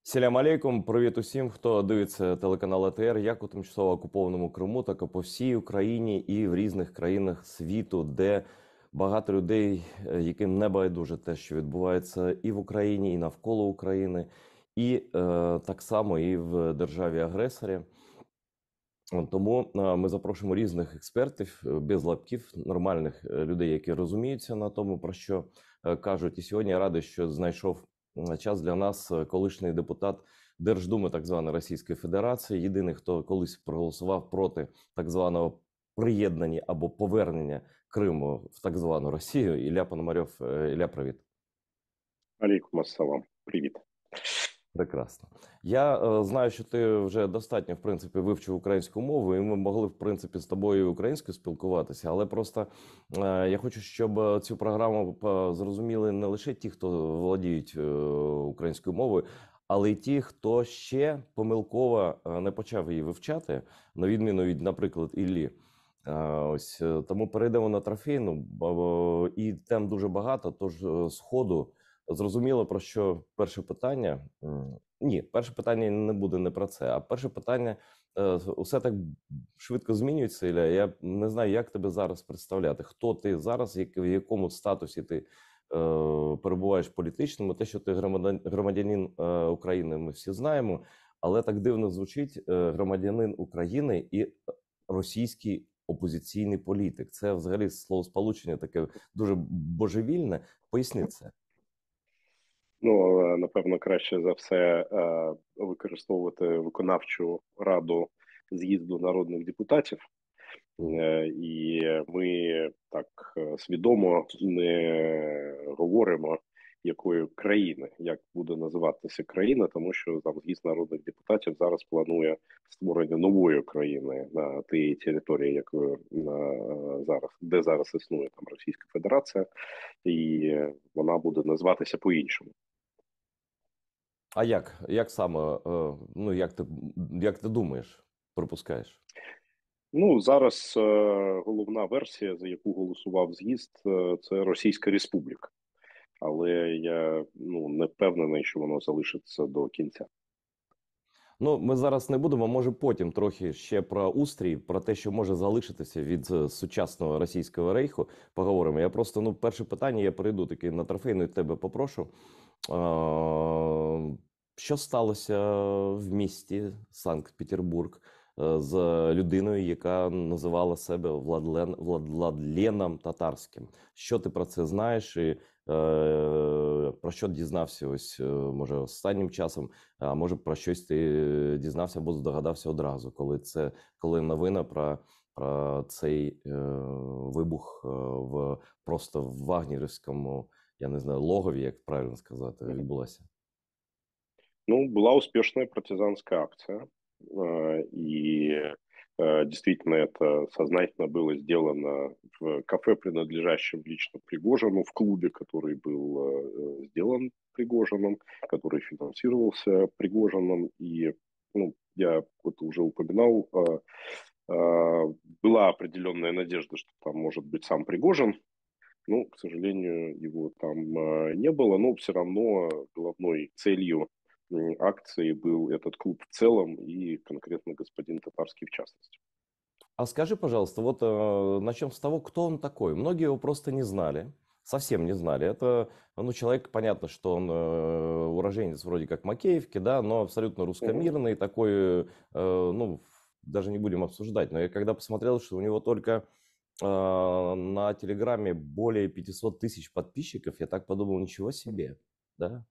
Селям алейкум, привіт усім, хто дивиться телеканал АТР, як у тимчасово окупованому Криму, так і по всій Україні і в різних країнах світу, де багато людей, яким не байдуже те, що відбувається і в Україні, і навколо України, і так само і в державі-агресорі. Тому ми запрошуємо різних експертів, без лапків, нормальних людей, які розуміються на тому, про що кажуть. І сьогодні я радий, що знайшов час для нас колишній депутат Держдуми так званої Російської Федерації, єдиний, хто колись проголосував проти так званого приєднання або повернення Криму в так звану Росію. Ілля Пономарьов. Ілля, привіт. Алейкум ассалам. Привіт. Прекрасно. Я знаю, що ти вже достатньо, в принципі, вивчив українську мову, і ми могли, в принципі, з тобою українською спілкуватися, але просто я хочу, щоб цю програму зрозуміли не лише ті, хто володіють українською мовою, але й ті, хто ще помилково не почав її вивчати, на відміну від, наприклад, Іллі. Ось тому перейдемо на трофейну, і тем дуже багато, тож з ходу зрозуміло, про що перше питання. Ні, перше питання не буде не про це, а перше питання усе так швидко змінюється, Ілля. Я не знаю, як тебе зараз представляти. Хто ти зараз, в якому статусі ти перебуваєш політичному. Те, що ти громадянин України, ми всі знаємо, але так дивно звучить громадянин України і російський опозиційний політик. Це взагалі словосполучення таке дуже божевільне. Поясни це. Ну, напевно, краще за все використовувати виконавчу раду з'їзду народних депутатів. І ми так свідомо не говоримо, якої країни, як буде називатися країна, тому що там з'їзд народних депутатів зараз планує створення нової країни на тій території, якою зараз, де зараз існує там Російська Федерація, і вона буде називатися по-іншому. А як саме, ну як ти думаєш, припускаєш? Ну зараз головна версія, за яку голосував з'їзд, це Російська Республіка. Але я не впевнений, що воно залишиться до кінця. Ну, ми зараз не будемо, може потім трохи ще про устрій, про те, що може залишитися від сучасного російського рейху, поговоримо. Я просто, перше питання, я перейду таки на трофейну і тебе попрошу. Що сталося в місті Санкт-Петербург з людиною, яка називала себе Владленом Татарським? Що ти про це знаєш і про що дізнався ось, може, останнім часом, а може про щось ти дізнався або здогадався одразу, коли новина про цей вибух просто в Вагнерівському, я не знаю, логові, як правильно сказати, відбулася? Ну, была успешная партизанская акция, и действительно это сознательно было сделано в кафе, принадлежащем лично Пригожину, в клубе, который был сделан Пригожиным, который финансировался Пригожиным. И я вот уже упоминал, была определенная надежда, что там может быть сам Пригожин. Ну, к сожалению, его там не было, но все равно головной целью акции был этот клуб в целом и конкретно господин Татарский в частности. А скажи, пожалуйста, вот начнем с того, кто он такой. Многие его просто не знали, совсем не знали. Это, человек, понятно, что он уроженец вроде как Макеевки, да, но абсолютно русскомирный, такой, даже не будем обсуждать. Но я когда посмотрел, что у него только на Телеграме более 500 тысяч подписчиков, я так подумал, ничего себе, да?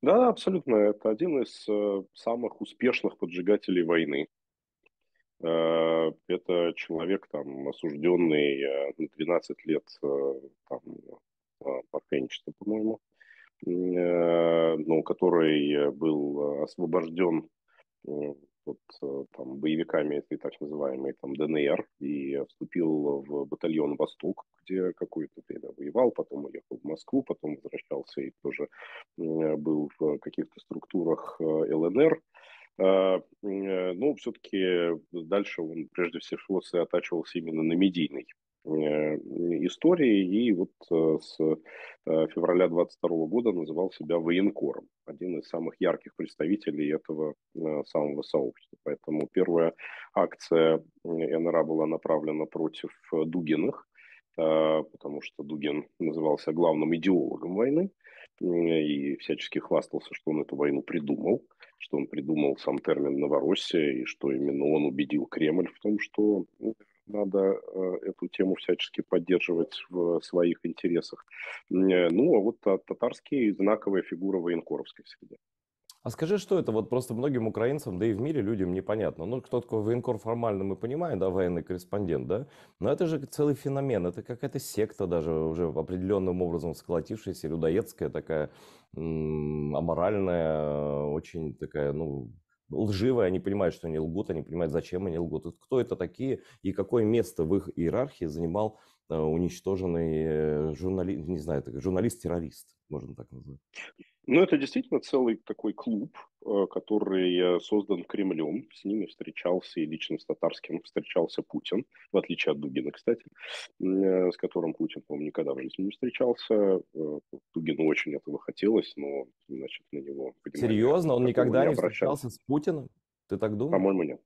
Да, абсолютно. Это один из самых успешных поджигателей войны. Это человек, там, осужденный на 12 лет там, мошенничества, по-моему, но который был освобожден там, боевиками этой так называемой там, ДНР и вступил в батальон «Восток», где какое-то время воевал, потом уехал в Москву, потом возвращался и тоже был в каких-то структурах ЛНР. Но все-таки дальше он прежде всего сосредотачивался именно на медийной истории, и вот с февраля 22 года называл себя военкором, один из самых ярких представителей этого самого сообщества. Поэтому первая акция НРА была направлена против Дугиных, потому что Дугин назывался главным идеологом войны и всячески хвастался, что он эту войну придумал, что он придумал сам термин «Новороссия», и что именно он убедил Кремль в том, что надо эту тему всячески поддерживать в своих интересах. Ну, а вот татарский знаковая фигура военкоровской в среде. А скажи, что это? Вот просто многим украинцам, да и в мире людям непонятно. Ну, кто такой военкор формально мы понимаем, да, военный корреспондент, да? Но это же целый феномен, это какая-то секта даже уже определенным образом сколотившаяся, людоедская такая, аморальная, очень такая, ну, лживая. Они понимают, что они лгут, они понимают, зачем они лгут. Вот кто это такие и какое место в их иерархии занимал уничтоженный журналист, не знаю, журналист-террорист, можно так назвать. Ну, это действительно целый такой клуб, который создан Кремлем. С ними встречался и лично с татарским встречался Путин, в отличие от Дугина, кстати, с которым Путин, по-моему, никогда в жизни не встречался. Дугину очень этого хотелось, но, значит, на него внимания Серьезно? Он такого никогда не не обращали. встречался с Путиным? Ты так думаешь? По-моему, нет.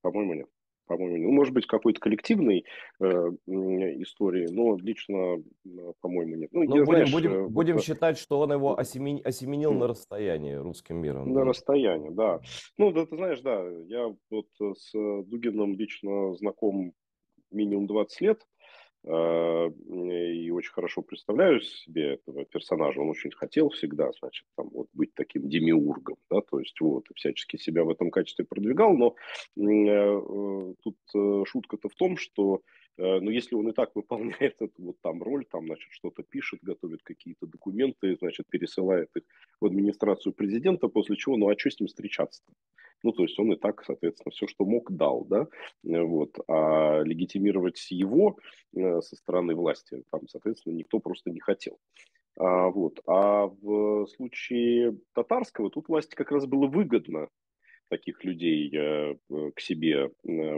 По-моему, нет. По-моему, нет. Ну, может быть, какой-то коллективной истории, но лично, по-моему, нет. Ну, Ну, я, будем, знаешь, будем, вот будем считать, что он его осеменил м, на расстоянии русским миром, на да. расстоянии, да. Ну, да, ты знаешь, да, я вот с Дугином лично знаком минимум 20 лет, и очень хорошо представляю себе этого персонажа. Он очень хотел всегда, значит, там вот быть таким демиургом, да, то есть вот, и всячески себя в этом качестве продвигал, но тут шутка-то в том, что ну, если он и так выполняет эту вот там роль, там, значит, что-то пишет, готовит какие-то документы, значит, пересылает их в администрацию президента, после чего, ну, а что с ним встречаться? Ну, то есть он и так, соответственно, все, что мог, дал, да, вот, а легитимировать его со стороны власти, там, соответственно, никто просто не хотел. Вот. А в случае татарского тут власти как раз было выгодно таких людей к себе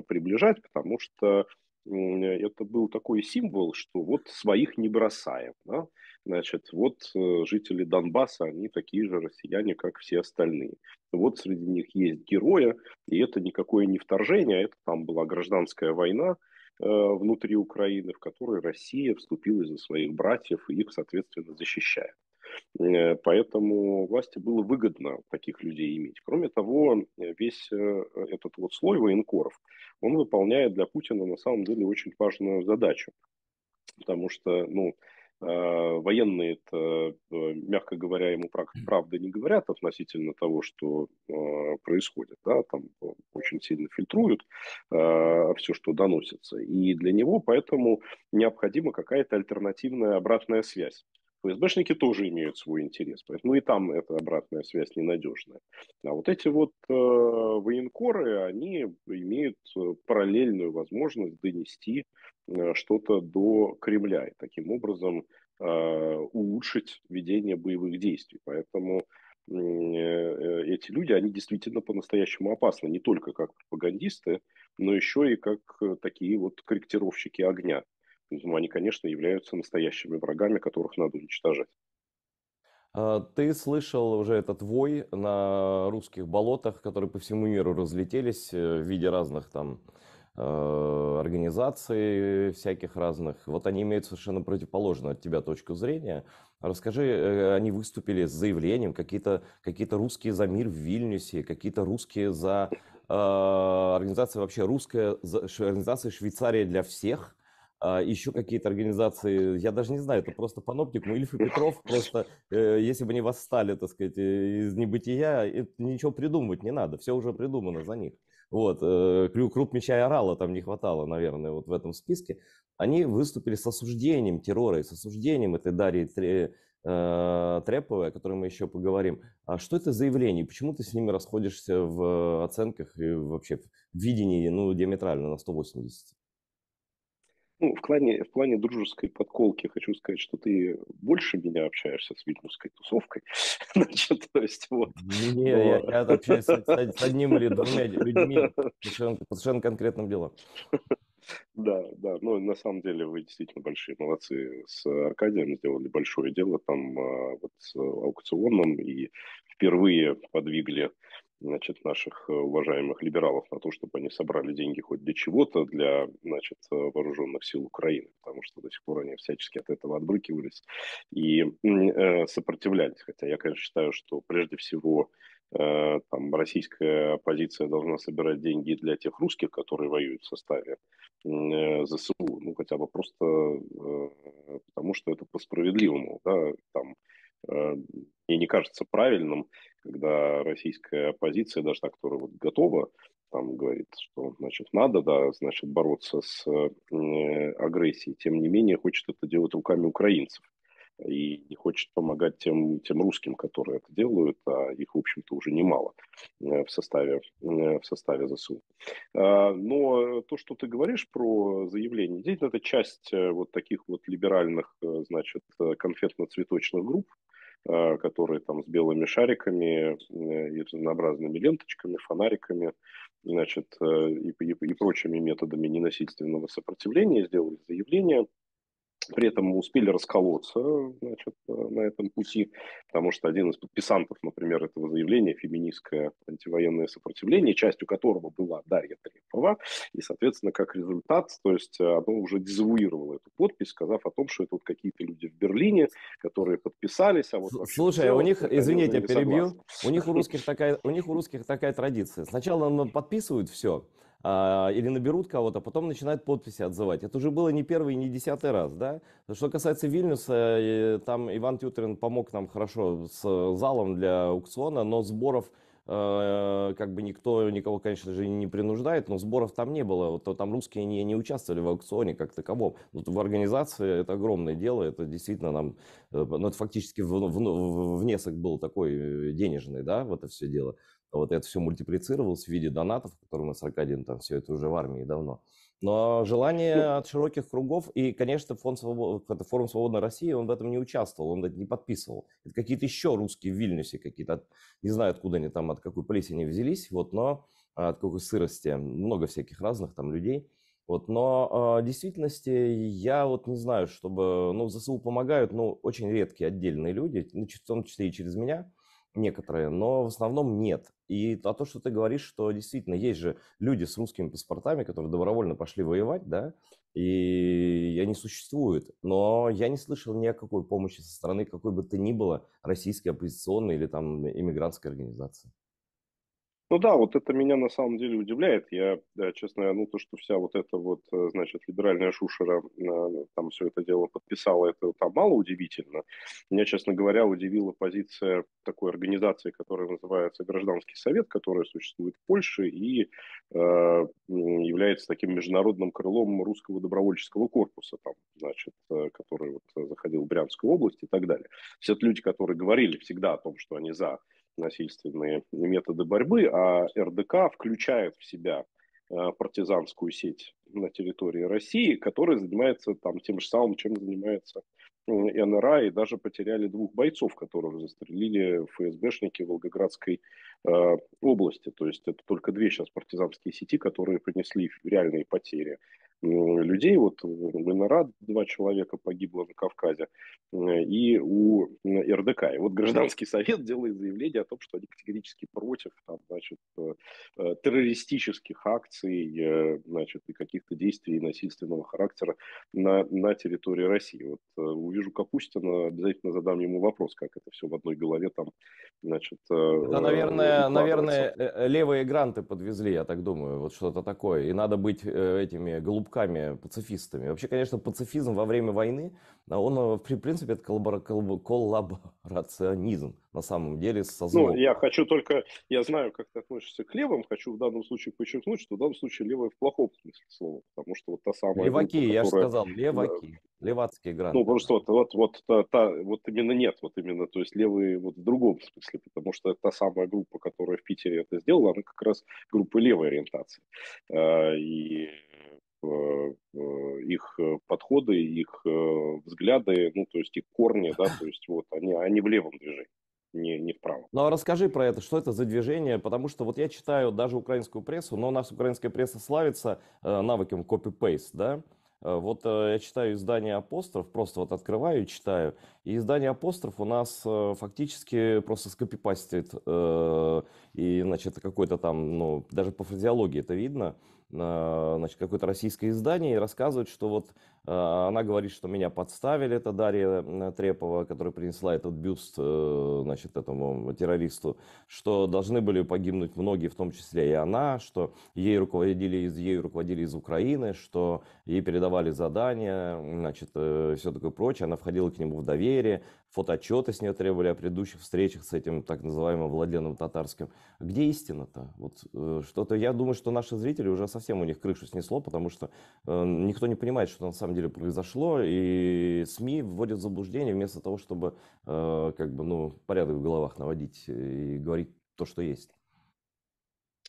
приближать, потому что это был такой символ, что вот своих не бросаем. Да? Значит, вот жители Донбасса, они такие же россияне, как все остальные. Вот среди них есть герои, и это никакое не вторжение, это там была гражданская война внутри Украины, в которой Россия вступила за своих братьев и их, соответственно, защищает. Поэтому власти было выгодно таких людей иметь. Кроме того, весь этот вот слой военкоров, он выполняет для Путина на самом деле очень важную задачу. Потому что, ну, военные, это, мягко говоря, ему правды не говорят относительно того, что происходит. Да? Там очень сильно фильтруют все, что доносится. И для него поэтому необходима какая-то альтернативная обратная связь. ФСБшники тоже имеют свой интерес, поэтому и там эта обратная связь ненадежная. А вот эти вот военкоры, они имеют параллельную возможность донести что-то до Кремля и таким образом улучшить ведение боевых действий. Поэтому эти люди, они действительно по-настоящему опасны, не только как пропагандисты, но еще и как такие вот корректировщики огня. Поэтому они, конечно, являются настоящими врагами, которых надо уничтожать. Ты слышал уже этот вой на русских болотах, которые по всему миру разлетелись в виде разных там организаций всяких разных. Вот они имеют совершенно противоположную от тебя точку зрения. Расскажи, они выступили с заявлением, какие-то русские за мир в Вильнюсе, какие-то русские за организация вообще русская, организация Швейцария для всех. Еще какие-то организации, я даже не знаю, это просто паноптикум. Ильф и Петров просто, если бы они восстали, так сказать, из небытия, ничего придумывать не надо, все уже придумано за них. Вот, Круп, Меча и Орала там не хватало, наверное, вот в этом списке. Они выступили с осуждением террора и с осуждением этой Дарьи Треповой, о которой мы еще поговорим. А что это за явление? Почему ты с ними расходишься в оценках и вообще в видении, ну, диаметрально на 180? Ну, в плане дружеской подколки хочу сказать, что ты больше меня общаешься с вильнюсской тусовкой. Значит, то есть вот. Не, Но я общаюсь с одним или двумя людьми по совершенно конкретным делам. Да, да, но на самом деле вы действительно большие молодцы с Аркадием, сделали большое дело там вот с аукционом и впервые подвигли, значит, наших уважаемых либералов на то, чтобы они собрали деньги хоть для чего-то, для, значит, вооруженных сил Украины, потому что до сих пор они всячески от этого отбрыкивались и сопротивлялись. Хотя я, конечно, считаю, что прежде всего там российская оппозиция должна собирать деньги для тех русских, которые воюют в составе ЗСУ, ну, хотя бы просто потому, что это по-справедливому, да, там, э, мне не кажется правильным, когда российская оппозиция, даже та, которая вот готова, там, говорит, что, значит, надо, да, значит, бороться с агрессией, тем не менее хочет это делать руками украинцев и не хочет помогать тем русским, которые это делают, а их, в общем-то, уже немало в составе ЗСУ. Но то, что ты говоришь про заявление, действительно, это часть вот таких вот либеральных, значит, конфетно-цветочных групп, которые там с белыми шариками и разнообразными ленточками, фонариками, значит, и прочими методами ненасильственного сопротивления сделали заявление. При этом успели расколоться, значит, на этом пути, потому что один из подписантов, например, этого заявления, феминистское антивоенное сопротивление, частью которого была Дарья Трепова, и, соответственно, как результат, то есть оно уже дезавуировало эту подпись, сказав о том, что это вот какие-то люди в Берлине, которые подписались, а вот вообще в Слушай, у целом них, они уже извините, не согласны. перебью, у них у русских такая традиция. Сначала подписывают все, или наберут кого-то, потом начинают подписи отзывать. Это уже было не первый и не десятый раз, да? Что касается Вильнюса, там Иван Тютерин помог нам хорошо с залом для аукциона, но сборов как бы никто никого, конечно же, не принуждает, но сборов там не было. Вот, то там русские не участвовали в аукционе как таковом. Вот в организации это огромное дело, это действительно нам, ну, это фактически внесок был такой денежный, да, в это все дело. Вот это все мультиплицировалось в виде донатов, которые мы с Аркадием там все это уже в армии давно. Но Ну, желание от широких кругов, и, конечно, форум «Свободной России», он в этом не участвовал, он это не подписывал. Это какие-то еще русские в Вильнюсе, какие-то, не знаю, откуда они там, от какой плесени взялись, вот, но от какой сырости, много всяких разных там людей. Вот, но в действительности я вот не знаю, чтобы, ну, в ЗСУ помогают, ну, очень редкие отдельные люди, ну, в том числе и через меня, некоторые, но в основном нет. И то, что ты говоришь, что действительно есть же люди с русскими паспортами, которые добровольно пошли воевать, да, и они существуют. Но я не слышал ни о какой помощи со стороны какой бы то ни было российской оппозиционной или там иммигрантской организации. Ну да, вот это меня на самом деле удивляет. Я, да, честно, ну то, что вся вот эта вот, значит, либеральная шушера там все это дело подписала, это там мало удивительно. Меня, честно говоря, удивила позиция такой организации, которая называется Гражданский совет, которая существует в Польше и является таким международным крылом русского добровольческого корпуса, там, значит, который вот заходил в Брянскую область и так далее. Все это люди, которые говорили всегда о том, что они за насильственные методы борьбы, а РДК включает в себя партизанскую сеть на территории России, которая занимается там тем же самым, чем занимается НРА, и даже потеряли двух бойцов, которых застрелили ФСБшники в Волгоградской области. То есть это только две сейчас партизанские сети, которые принесли реальные потери людей. Вот в НРА два человека погибло на Кавказе, и у РДК. И вот гражданский совет делает заявление о том, что они категорически против там, значит, террористических акций, значит, и каких-то действий насильственного характера на территории России. Вот увижу Капустина, обязательно задам ему вопрос, как это все в одной голове там, значит, Это, наверное, укладывается. левые гранты подвезли, я так думаю, вот что-то такое. И надо быть этими голубками, пацифистами. Вообще, конечно, пацифизм во время войны, он, в принципе, это коллаборационизм на самом деле со Ну, злом. я хочу только, я знаю, как ты относишься к левым, хочу в данном случае подчеркнуть, что в данном случае левые в плохом смысле слова, потому что вот та самая Леваки, группа, я же которая, сказал, леваки, левацкие ну, гранты. просто вот именно нет, вот именно, то есть левые вот в другом смысле, потому что та самая группа, которая в Питере это сделала, она как раз группа левой ориентации. И их подходы, их взгляды, ну, то есть их корни, да, то есть вот они в левом движении. не вправо. Ну, а расскажи про это, что это за движение, потому что вот я читаю даже украинскую прессу, но наша украинская пресса славится навыком copy-paste, да? Я читаю издание «Апостроф», просто вот открываю и читаю, и издание «Апостроф» у нас фактически просто скопипастит, и, значит, какой-то там, ну, даже по фразеологии это видно, значит, какое-то российское издание, и рассказывает, что вот она говорит, что меня подставили, это Дарья Трепова, которая принесла этот бюст, значит, этому террористу, что должны были погибнуть многие, в том числе и она, что ею руководили из Украины, что ей передавали задания, значит, все такое прочее. Она входила к нему в доверие, фотоотчеты с нее требовали о предыдущих встречах с этим так называемым Владленом Татарским. Где истина-то? Вот что-то, я думаю, что наши зрители уже совсем у них крышу снесло, потому что никто не понимает, что на самом деле произошло, и СМИ вводят в заблуждение вместо того, чтобы как бы, ну, порядок в головах наводить и говорить то, что есть.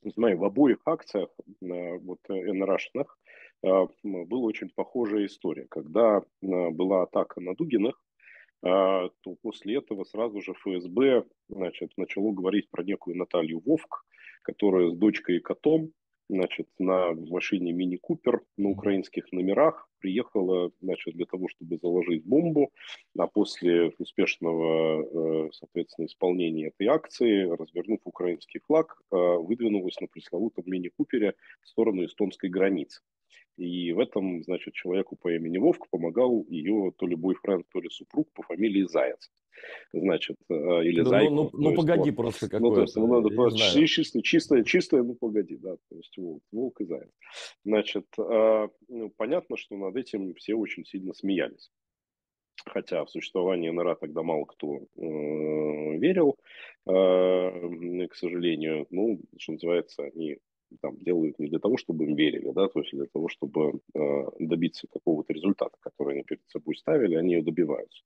Знаю, в обоих акциях, вот НРАшных, была очень похожая история. Когда была атака на Дугиных, то после этого сразу же ФСБ, значит, начало говорить про некую Наталью Вовк, которая с дочкой и котом, значит, на машине Мини Купер на Мгм. украинских номерах приехала, значит, для того, чтобы заложить бомбу, а после успешного, соответственно, исполнения этой акции, развернув украинский флаг, выдвинулась на пресловутом Мини Купере в сторону эстонской границы. И в этом, значит, человеку по имени Вовк помогал ее то ли бойфренд, то ли супруг по фамилии Заяц. Значит, или Ну, ну, ну, Зайко. То ну, есть погоди вот. просто Ну, то есть, какое-то, ну, надо я не просто знаю. чистое, ну, погоди, да. То есть, волк и заяц. Значит, ну, понятно, что над этим все очень сильно смеялись. Хотя в существование НРА тогда мало кто верил, к сожалению. Ну, что называется, они там делают не для того, чтобы им верили, да, то есть для того, чтобы добиться какого-то результата, который они перед собой ставили, они ее добиваются.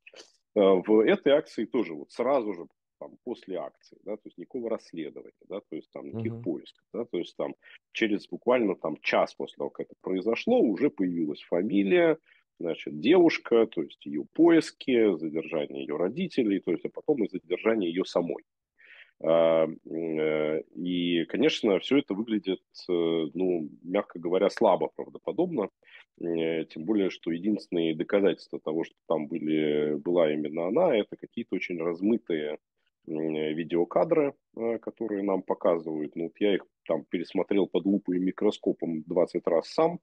В этой акции тоже вот сразу же там, после акции, да, то есть никакого расследования, да, то есть там никаких Мгм. поисков, да, то есть там через буквально там час после того, как это произошло, уже появилась фамилия, значит, девушка, то есть ее поиски, задержание ее родителей, то есть, а потом и задержание ее самой. И, конечно, все это выглядит, ну, мягко говоря, слабо правдоподобно, тем более, что единственные доказательства того, что там была именно она, это какие-то очень размытые видеокадры, которые нам показывают. Ну, вот я их там пересмотрел под лупой и микроскопом 20 раз сам.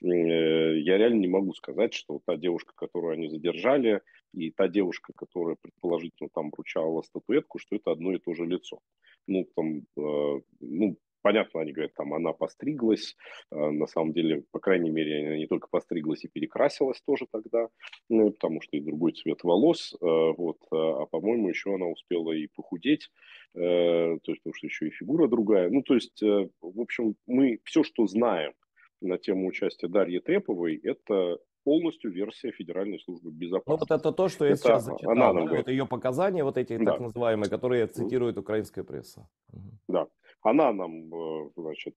Я реально не могу сказать, что та девушка, которую они задержали, и та девушка, которая предположительно там вручала статуэтку, что это одно и то же лицо. Ну, там, ну, понятно, они говорят, там она постриглась, на самом деле, по крайней мере, она не только постриглась и перекрасилась тоже тогда, ну, потому что и другой цвет волос, вот, а по-моему, еще она успела и похудеть, то есть, потому что еще и фигура другая. Ну, то есть, в общем, мы все, что знаем на тему участия Дарьи Треповой, это полностью версия Федеральной службы Ну, вот безопасности. это то, что я Это сейчас она зачитал, нам да, говорит, вот ее показания, вот эти так да, называемые, которые цитирует украинская пресса. Мгм. да. Она нам, значит,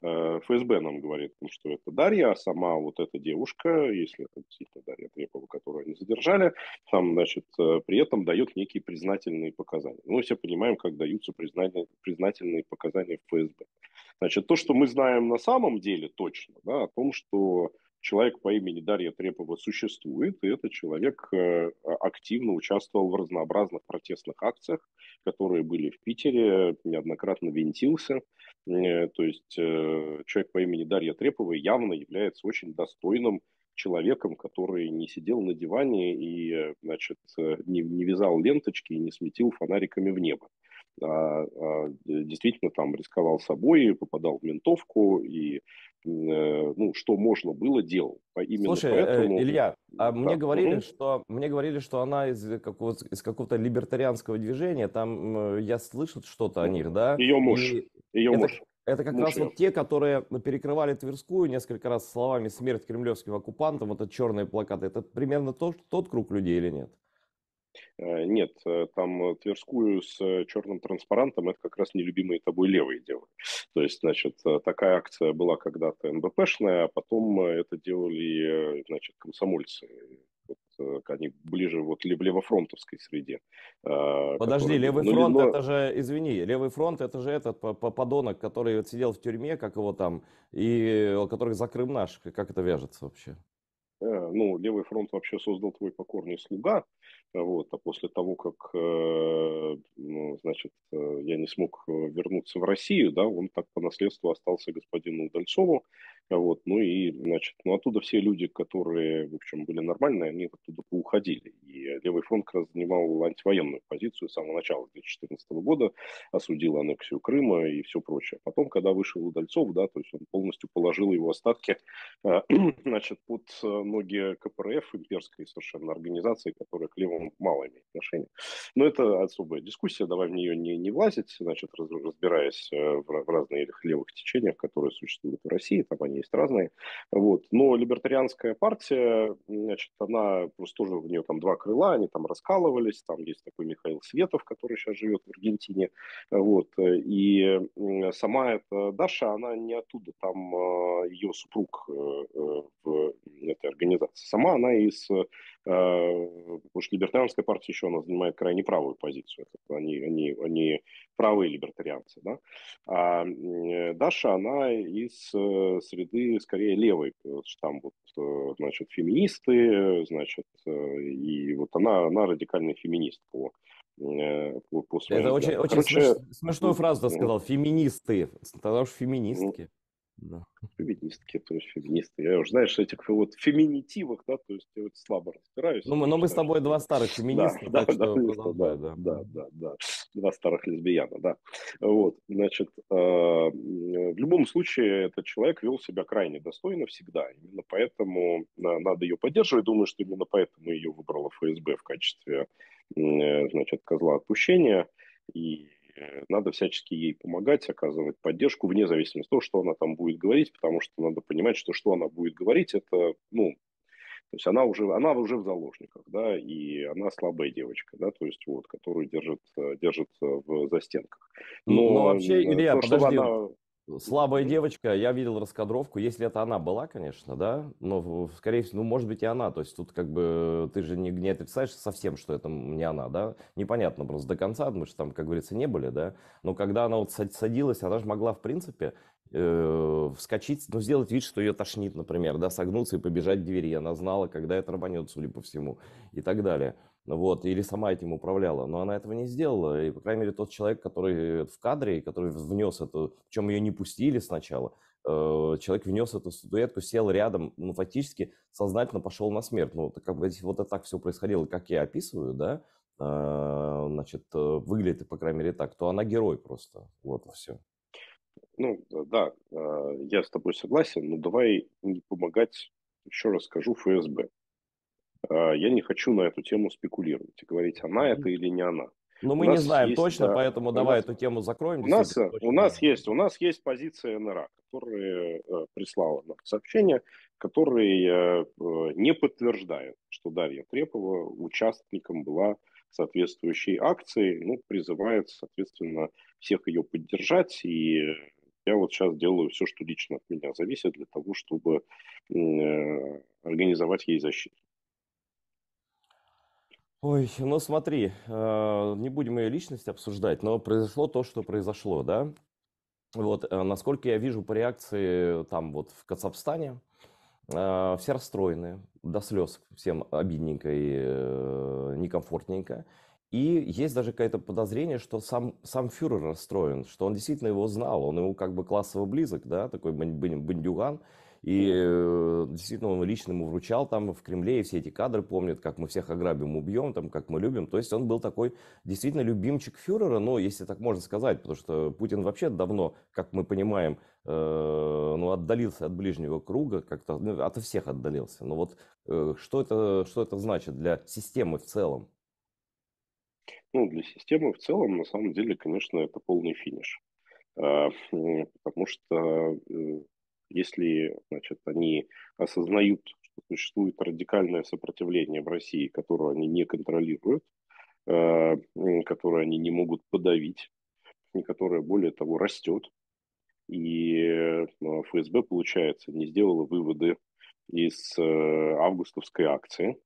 ФСБ нам говорит, ну, что это Дарья, а сама вот эта девушка, если это действительно Дарья Трепова, которую они задержали, там, значит, при этом дает некие признательные показания. Ну, мы все понимаем, как даются признательные показания в ФСБ. Значит, то, что мы знаем на самом деле точно, да, о том, что человек по имени Дарья Трепова существует, и этот человек активно участвовал в разнообразных протестных акциях, которые были в Питере, неоднократно винтился. То есть человек по имени Дарья Трепова явно является очень достойным человеком, который не сидел на диване и, значит, не вязал ленточки и не светил фонариками в небо. Действительно там рисковал собой, попадал в ментовку и ну, что можно было, делал. Именно Слушай, поэтому, Илья, а да, угу. мне говорили, что она из какого-то либертарианского движения, там я слышал что-то о них, да, и Ее это, муж, это как муж раз ее. вот те, которые перекрывали Тверскую несколько раз словами «Смерть кремлевским оккупантам», вот это черные плакаты, это примерно тот круг людей или нет? Нет, там Тверскую с черным транспарантом это как раз нелюбимые тобой левые делали. То есть, значит, такая акция была когда-то НБПшная, а потом это делали, значит, комсомольцы. Вот, они ближе вот в левофронтовской среде. Подожди, Которые были. левый Но, фронт, это же, извини, левый фронт, это же этот подонок, который вот сидел в тюрьме, как его там, и который за Крым наш, как это вяжется вообще? Ну, Левый фронт вообще создал твой покорный слуга, вот, а после того, как, ну, значит, я не смог вернуться в Россию, да, он так по наследству остался господину Удальцову, вот, ну и, значит, ну, оттуда все люди, которые, в общем, были нормальные, они оттуда поуходили, и Левый фронт как раз занимал антивоенную позицию с самого начала 2014 года, осудил аннексию Крыма и все прочее. Потом, когда вышел Удальцов, да, то есть он полностью положил его остатки значит, под ноги КПРФ, имперской совершенно организации, которая к левым мало имеет отношения. Но это особая дискуссия, давай в нее не влазить, значит, разбираясь в разных левых течениях, которые существуют в России, там они есть разные. Вот. Но либертарианская партия, значит, она просто тоже, в нее там два крыла, они там раскалывались, там есть такой Михаил Светов, который сейчас живет в Аргентине, вот, и сама эта Даша, она не оттуда, там ее супруг в этой организации. Сама она потому что либертарианская партия еще она занимает крайне правую позицию. Они правые либертарианцы, да. А Даша, она из среды скорее левой, потому что там вот, значит, феминисты, значит, и вот она радикальный феминист по своим Это очень, взглядам. очень Короче, смешную фразу ты мгм. сказал, феминисты, тогда уж Ну, феминистки. Да. феминистки, то есть феминисты. Я уже, знаешь, этих вот феминитивах, да, то есть я вот слабо разбираюсь, Ну, но но мы с считаю, тобой что два это... старых Да, феминиста, да, так да, что конечно, да, продолжай, да. да, да, да. Два старых лесбияна, да. Вот, значит, в любом случае этот человек вел себя крайне достойно всегда. Именно поэтому надо ее поддерживать. Думаю, что именно поэтому ее выбрала ФСБ в качестве, значит, козла отпущения. И надо всячески ей помогать, оказывать поддержку, вне зависимости от того, что она там будет говорить, потому что надо понимать, что она будет говорить, это, ну, то есть она уже в заложниках, да, и она слабая девочка, да, то есть вот, которую держит в застенках. Но Но вообще, Илья, то, чтобы подожди, она... слабая Мгм. девочка, я видел раскадровку, если это она была, конечно, да, но, скорее всего, ну, может быть, и она, то есть тут как бы ты же не отрицаешь совсем, что это не она, да, непонятно просто до конца, потому что там, как говорится, не были, да, но когда она вот садилась, она же могла, в принципе, вскочить, ну, сделать вид, что ее тошнит, например, да, согнуться и побежать к двери, она знала, когда это рванет, судя по всему, и так далее. Вот, или сама этим управляла, но она этого не сделала, и, по крайней мере, тот человек, который в кадре, и который внес эту, причем ее не пустили сначала, человек внес эту статуэтку, сел рядом, ну, фактически сознательно пошел на смерть, ну, это как бы, если вот это так все происходило, как я описываю, да, значит, выглядит, по крайней мере, так, то она герой просто, вот и все. Ну, да, я с тобой согласен, но давай не помогать, еще раз скажу, ФСБ. Я не хочу на эту тему спекулировать и говорить, она это или не она. Но У мы не нас знаем есть, точно, поэтому у давай нас эту тему закроем, У нас, действительно, точно. у нас есть позиция НРА, которая прислала нам сообщение, который не подтверждает, что Дарья Трепова участником была соответствующей акции, ну, призывает, соответственно, всех ее поддержать, и я вот сейчас делаю все, что лично от меня зависит для того, чтобы организовать ей защиту. Ой, ну смотри, не будем ее личность обсуждать, но произошло то, что произошло, да? Вот, насколько я вижу по реакции там вот в Кацапстане, все расстроены до слез, всем обидненько и некомфортненько. И есть даже какое-то подозрение, что сам фюрер расстроен, что он действительно его знал, он ему как бы классово близок, да, такой бандюган. И действительно он лично ему вручал там в Кремле, и все эти кадры помнят, как мы всех ограбим, убьем, там, как мы любим. То есть он был такой действительно любимчик фюрера, ну, если так можно сказать, потому что Путин вообще давно, как мы понимаем, ну, отдалился от ближнего круга, как-то, ну, от всех отдалился. Но вот что это значит для системы в целом? Ну, для системы в целом, на самом деле, конечно, это полный финиш. Потому что если, значит, они осознают, что существует радикальное сопротивление в России, которое они не контролируют, которое они не могут подавить, и которое, более того, растет, и ФСБ, получается, не сделала выводы из августовской акции,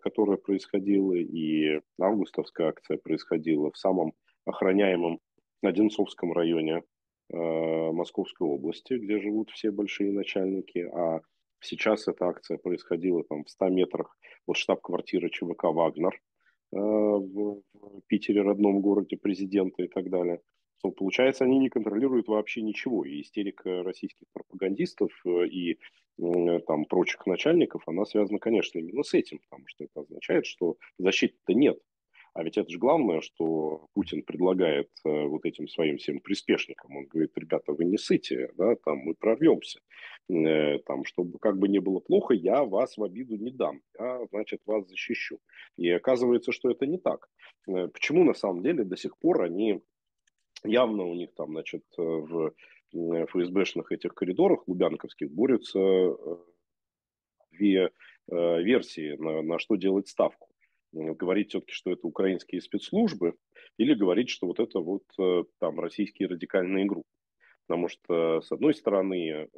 которая происходила, и августовская акция происходила в самом охраняемом Одинцовском районе Московской области, где живут все большие начальники, а сейчас эта акция происходила там в 100 метрах от штаб-квартиры ЧВК «Вагнер» в Питере, родном городе президента и так далее. То, получается, они не контролируют вообще ничего. И истерика российских пропагандистов и там прочих начальников, она связана, конечно, именно с этим, потому что это означает, что защиты-то нет. А ведь это же главное, что Путин предлагает вот этим своим всем приспешникам. Он говорит: ребята, вы не сыте, да, там мы прорвемся. Там, чтобы как бы не было плохо, я вас в обиду не дам, я, значит, вас защищу. И оказывается, что это не так. Почему на самом деле до сих пор они явно у них там, значит, в ФСБшных этих коридорах лубянковских борются две версии, на что делать ставку. Говорить все-таки, что это украинские спецслужбы, или говорить, что вот это вот там российские радикальные группы. Потому что, с одной стороны,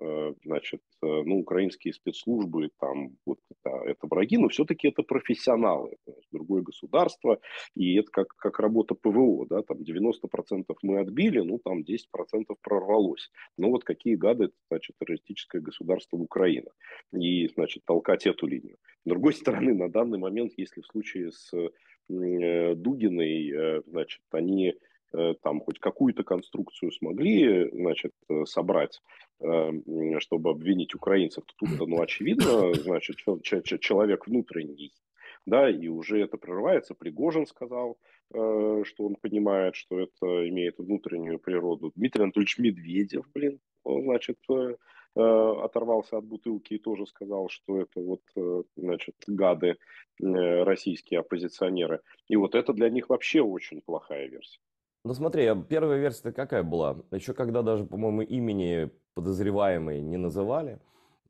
значит, ну, украинские спецслужбы, там, вот это враги, но все-таки это профессионалы, это другое государство, и это как работа ПВО, да, там 90% мы отбили, ну, там 10% прорвалось. Ну, вот какие гады, это, значит, террористическое государство Украина, и, значит, толкать эту линию. С другой стороны, на данный момент, если в случае с Дугиной, значит, они там хоть какую-то конструкцию смогли, значит, собрать, чтобы обвинить украинцев, то тут-то, ну, очевидно, значит, человек внутренний, да, и уже это прерывается. Пригожин сказал, что он понимает, что это имеет внутреннюю природу. Дмитрий Анатольевич Медведев, блин, он, значит, оторвался от бутылки и тоже сказал, что это вот, значит, гады российские оппозиционеры. И вот это для них вообще очень плохая версия. Ну смотри, первая версия какая была? Еще когда даже, по-моему, имени подозреваемой не называли,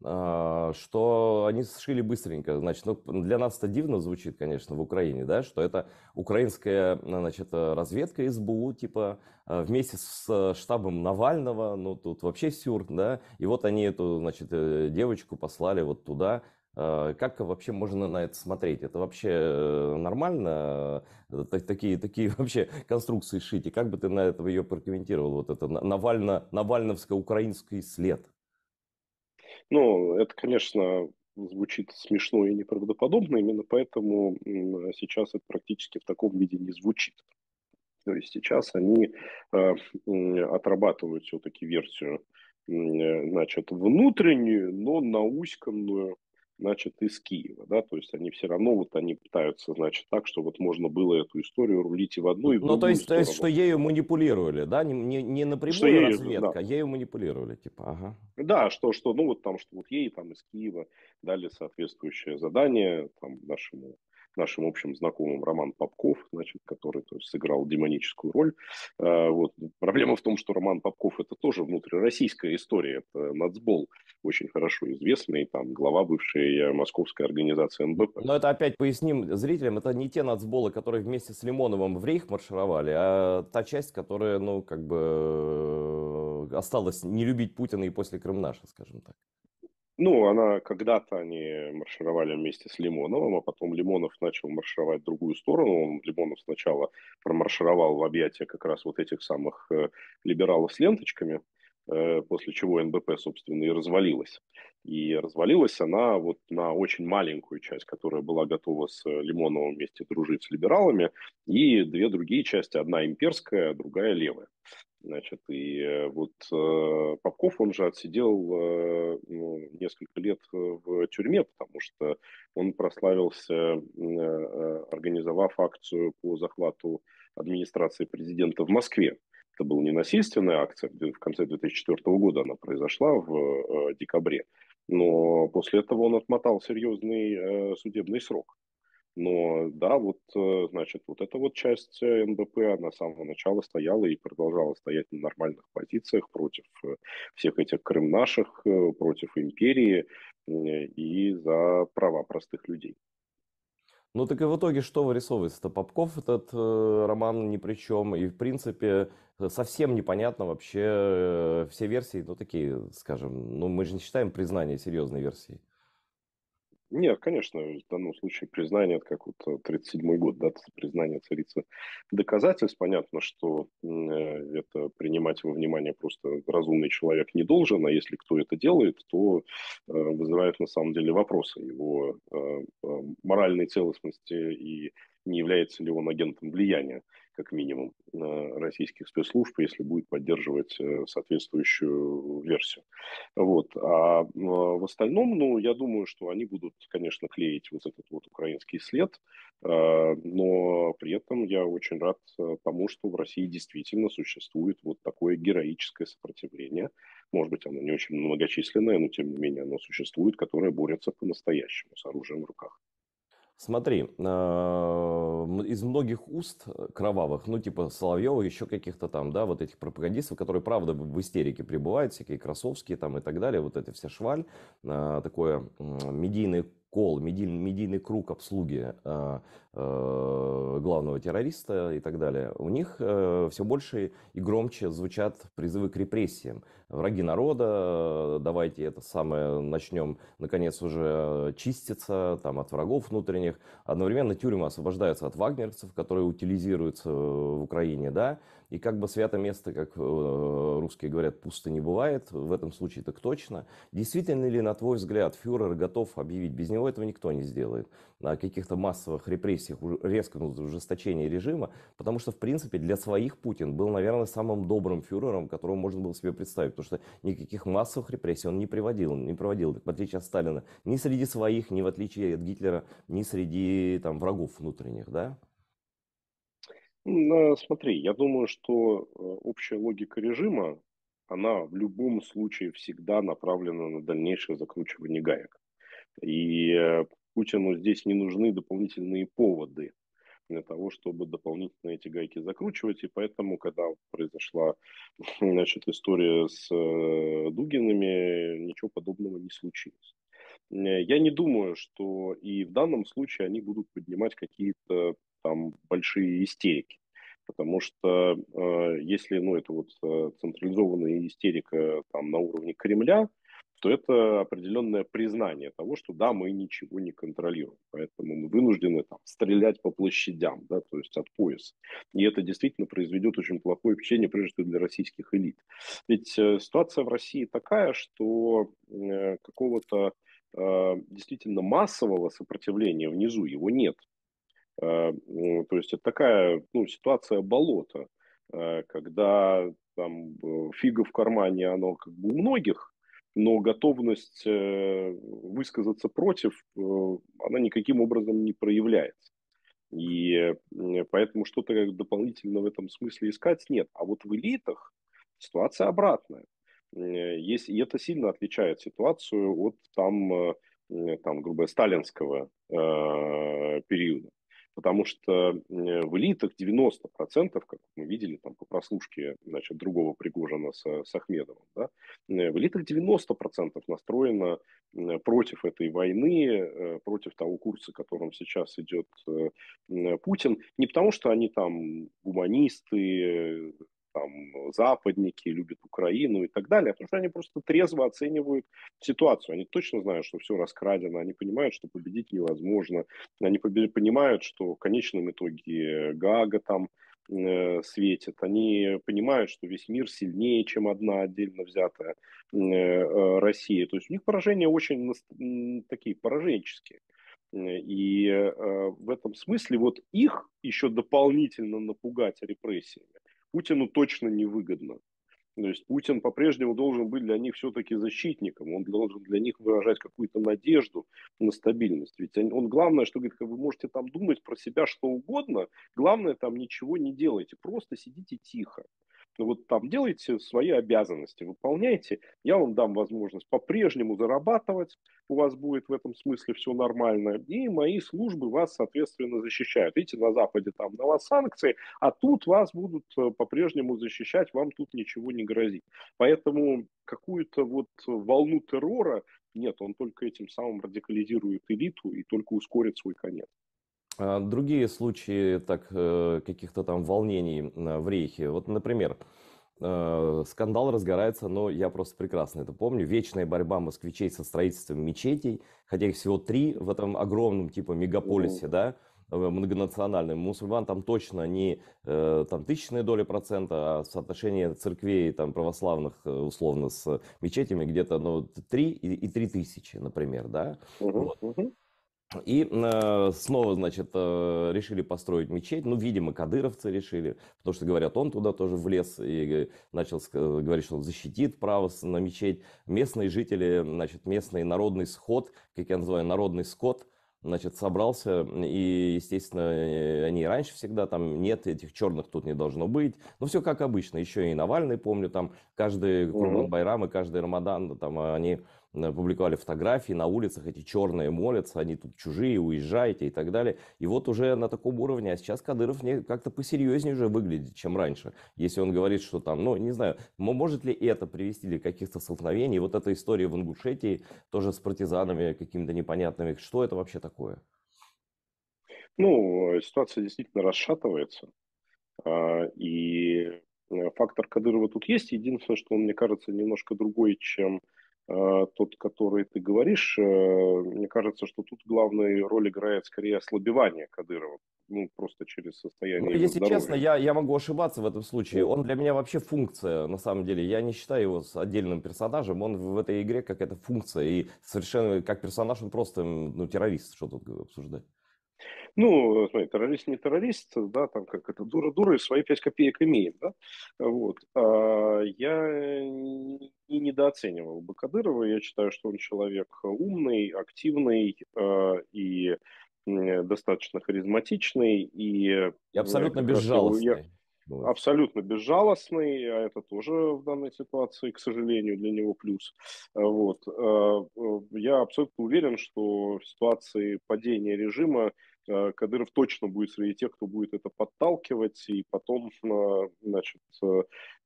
что они сшили быстренько. Значит, ну, для нас это дивно звучит, конечно, в Украине, да, что это украинская, значит, разведка СБУ, типа, вместе с штабом Навального, ну, тут вообще сюр, да, и вот они эту, значит, девочку послали вот туда. Как вообще можно на это смотреть? Это вообще нормально? Такие вообще конструкции шить. И как бы ты на это ее прокомментировал? Вот это навальновско-украинский след. Ну, это, конечно, звучит смешно и неправдоподобно, именно поэтому сейчас это практически в таком виде не звучит. То есть сейчас они отрабатывают все-таки версию, значит, внутреннюю, но науськанную, значит, из Киева, да, то есть они все равно вот они пытаются, значит, так, что вот можно было эту историю рулить и в одну, и в Ну, другую то есть, что сторону. ею манипулировали, да? Не Что напрямую ей, да, разведка, а ею манипулировали, типа, ага. да, что, ну вот там, что вот ей там из Киева дали соответствующее задание там нашим общим знакомым Роман Попков, значит, который то есть, сыграл демоническую роль. Вот. Проблема в том, что Роман Попков это тоже внутрироссийская история, это нацбол очень хорошо известный, там глава бывшей московской организации НБП. Но это опять поясним зрителям, это не те нацболы, которые вместе с Лимоновым в рейх маршировали, а та часть, которая, ну, как бы осталась не любить Путина и после Крымнаша, скажем так. Ну, она когда-то они маршировали вместе с Лимоновым, а потом Лимонов начал маршировать в другую сторону. Лимонов сначала промаршировал в объятия как раз вот этих самых либералов с ленточками, после чего НБП, собственно, и развалилась. И развалилась она вот на очень маленькую часть, которая была готова с Лимоновым вместе дружить с либералами, и две другие части, одна имперская, другая левая. Значит, и вот Попков, он же отсидел ну, несколько лет в тюрьме, потому что он прославился, организовав акцию по захвату администрации президента в Москве. Это была не насильственная акция, в конце 2004 года она произошла в декабре, но после этого он отмотал серьезный судебный срок. Но да, вот, значит, вот эта вот часть НБП, она с самого начала стояла и продолжала стоять на нормальных позициях против всех этих Крым наших, против империи и за права простых людей. Ну так и в итоге что вырисовывается-то? Попков этот роман ни при чем. И в принципе совсем непонятно вообще все версии, ну такие, скажем, ну мы же не считаем признание серьезной версией. Нет, конечно, в данном случае признание, это как вот 37-й год, да, признание царицы доказательств. Понятно, что это принимать во внимание просто разумный человек не должен, а если кто это делает, то вызывает на самом деле вопросы его моральной целостности и не является ли он агентом влияния, как минимум, российских спецслужб, если будет поддерживать соответствующую версию. Вот. В остальном, ну, я думаю, что они будут, конечно, клеить вот этот вот украинский след, но при этом я очень рад тому, что в России действительно существует вот такое героическое сопротивление. Может быть, оно не очень многочисленное, но тем не менее оно существует, которое борется по-настоящему с оружием в руках. Смотри, из многих уст кровавых, ну, типа Соловьева, еще каких-то там, да, вот этих пропагандистов, которые, правда, в истерике пребывают, всякие Красовские там и так далее, вот эта вся шваль, такое медийный кол, медийный круг обслуги главного террориста и так далее, у них все больше и громче звучат призывы к репрессиям. Враги народа, давайте это самое начнем, наконец, уже чиститься там, от врагов внутренних. Одновременно тюрьмы освобождаются от вагнерцев, которые утилизируются в Украине, да, и как бы свято место, как русские говорят, пусто не бывает, в этом случае так точно. Действительно ли, на твой взгляд, фюрер готов объявить, без него этого никто не сделает, о каких-то массовых репрессиях, резком ужесточении режима, потому что, в принципе, для своих Путин был, наверное, самым добрым фюрером, которого можно было себе представить, потому что никаких массовых репрессий он не проводил, в отличие от Сталина, ни среди своих, ни в отличие от Гитлера, ни среди там врагов внутренних, да? Смотри, я думаю, что общая логика режима, она в любом случае всегда направлена на дальнейшее закручивание гаек. И Путину здесь не нужны дополнительные поводы для того, чтобы дополнительно эти гайки закручивать. И поэтому, когда произошла, значит, история с Дугинами, ничего подобного не случилось. Я не думаю, что и в данном случае они будут поднимать какие-то там большие истерики. Потому что если, ну, это вот централизованная истерика там на уровне Кремля, то это определенное признание того, что да, мы ничего не контролируем, поэтому мы вынуждены там стрелять по площадям, да, то есть от пояса. И это действительно произведет очень плохое впечатление, прежде всего для российских элит. Ведь ситуация в России такая, что какого-то действительно массового сопротивления внизу его нет. То есть это такая, ну, ситуация болота, когда там фига в кармане, оно как бы у многих, но готовность высказаться против, она никаким образом не проявляется. И поэтому что-то как дополнительно в этом смысле искать нет. А вот в элитах ситуация обратная. Есть, и это сильно отличает ситуацию от там, грубо говоря, сталинского периода. Потому что в элитах 90%, как мы видели там по прослушке, значит, другого Пригожина с Ахмедовым, да, в элитах 90% настроено против этой войны, против того курса, которым сейчас идет Путин. Не потому, что они там гуманисты, там, западники, любят Украину и так далее, а потому что они просто трезво оценивают ситуацию. Они точно знают, что все раскрадено, они понимают, что победить невозможно, они понимают, что в конечном итоге Гаага там светит, они понимают, что весь мир сильнее, чем одна отдельно взятая Россия. То есть у них поражения очень такие пораженческие. И в этом смысле вот их еще дополнительно напугать репрессиями Путину точно невыгодно. То есть Путин по-прежнему должен быть для них все-таки защитником, он должен для них выражать какую-то надежду на стабильность. Ведь он главное, что говорит, вы можете там думать про себя что угодно, главное там ничего не делайте, просто сидите тихо. Ну вот там делайте свои обязанности, выполняйте, я вам дам возможность по-прежнему зарабатывать, у вас будет в этом смысле все нормально, и мои службы вас, соответственно, защищают. Видите, на Западе там на вас санкции, а тут вас будут по-прежнему защищать, вам тут ничего не грозит. Поэтому какую-то вот волну террора нет, он только этим самым радикализирует элиту и только ускорит свой конец. Другие случаи так, каких-то там волнений в Рейхе. Вот, например, Скандал разгорается, но я просто прекрасно это помню. Вечная борьба москвичей со строительством мечетей, хотя их всего 3 в этом огромном типа Мгм. мегаполисе, да, многонациональном. Мусульман там точно не там тысячная доля процента, а соотношение церквей там православных условно с мечетями где-то ну, 3 и 3 тысячи, например, да. Мгм. Вот. Мгм. И снова, значит, решили построить мечеть. Ну, видимо, кадыровцы решили, потому что, говорят, он туда тоже влез и начал говорить, что он защитит право на мечеть. Местные жители, значит, местный народный сход, как я называю, народный скот, значит, собрался, и, естественно, они и раньше всегда там, нет, этих черных тут не должно быть. Ну, все как обычно. Еще и Навальный, помню, там каждый Мгм. Курбан-Байрам и каждый Рамадан, там они публиковали фотографии на улицах, эти черные молятся, они тут чужие, уезжайте и так далее. И вот уже на таком уровне, а сейчас Кадыров мне как-то посерьезнее уже выглядит, чем раньше. Если он говорит, что там, ну, не знаю, может ли это привести ли к каких-то столкновений. Вот эта история в Ингушетии тоже с партизанами какими-то непонятными. Что это вообще такое? Ну, ситуация действительно расшатывается. И фактор Кадырова тут есть. Единственное, что он, мне кажется, немножко другой, чем тот, который ты говоришь. Мне кажется, что тут главную роль играет скорее ослабевание Кадырова. Ну, просто через Ну, состояние его если честно, здоровья. я могу ошибаться в этом случае. Ну, Он для меня вообще функция, на самом деле. Я не считаю его с отдельным персонажем. Он в этой игре какая-то функция. И совершенно как персонаж он просто ну, террорист, что тут обсуждать. ну, смотри, террорист не террорист, да, там как это, дура-дура, и свои 5 копеек имеет, да. Вот. Я не недооценивал бы Кадырова. Я считаю, что он человек умный, активный и достаточно харизматичный, и И абсолютно как раз я безжалостный. Вот. абсолютно безжалостный, а это тоже в данной ситуации, к сожалению, для него плюс. Вот. Я абсолютно уверен, что в ситуации падения режима Кадыров точно будет среди тех, кто будет это подталкивать и потом, значит,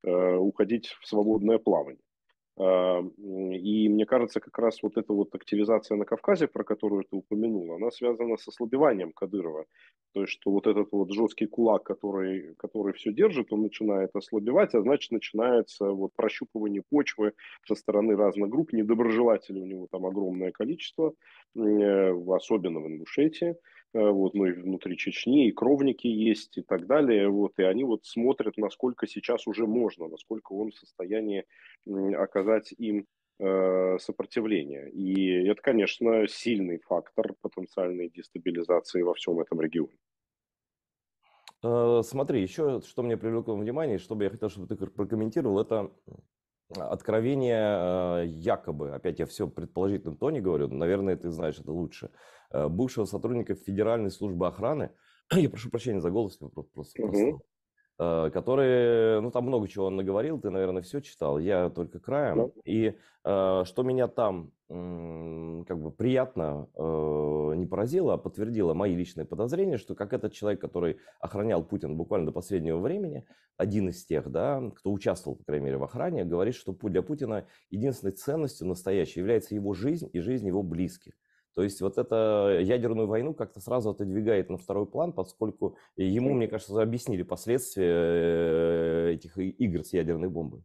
уходить в свободное плавание. И мне кажется, как раз вот эта вот активизация на Кавказе, про которую ты упомянул, она связана с ослабеванием Кадырова. То есть, что вот этот вот жесткий кулак, который все держит, он начинает ослабевать, а значит, начинается вот прощупывание почвы со стороны разных групп. Недоброжелателей у него там огромное количество, особенно в Ингушетии. Вот, ну и внутри Чечни, и кровники есть, и так далее. Вот, и они вот смотрят, насколько сейчас уже можно, насколько он в состоянии оказать им сопротивление. И это, конечно, сильный фактор потенциальной дестабилизации во всем этом регионе. Смотри, еще что мне привлекло внимание, что бы я хотел, чтобы ты прокомментировал, это откровение якобы, опять я все в предположительном тоне говорю, наверное, ты знаешь это лучше, бывшего сотрудника Федеральной службы охраны, я прошу прощения за голос, я просто Мгм. простыл, который, ну, там много чего он наговорил, ты, наверное, все читал, я только Да. краем. И что меня там как бы приятно не поразило, а подтвердило мои личные подозрения, что как этот человек, который охранял Путина буквально до последнего времени, один из тех, да, кто участвовал, по крайней мере, в охране, говорит, что для Путина единственной ценностью настоящей является его жизнь и жизнь его близких. То есть вот это ядерную войну как-то сразу отодвигает на второй план, поскольку ему, мне кажется, объяснили последствия этих игр с ядерной бомбой.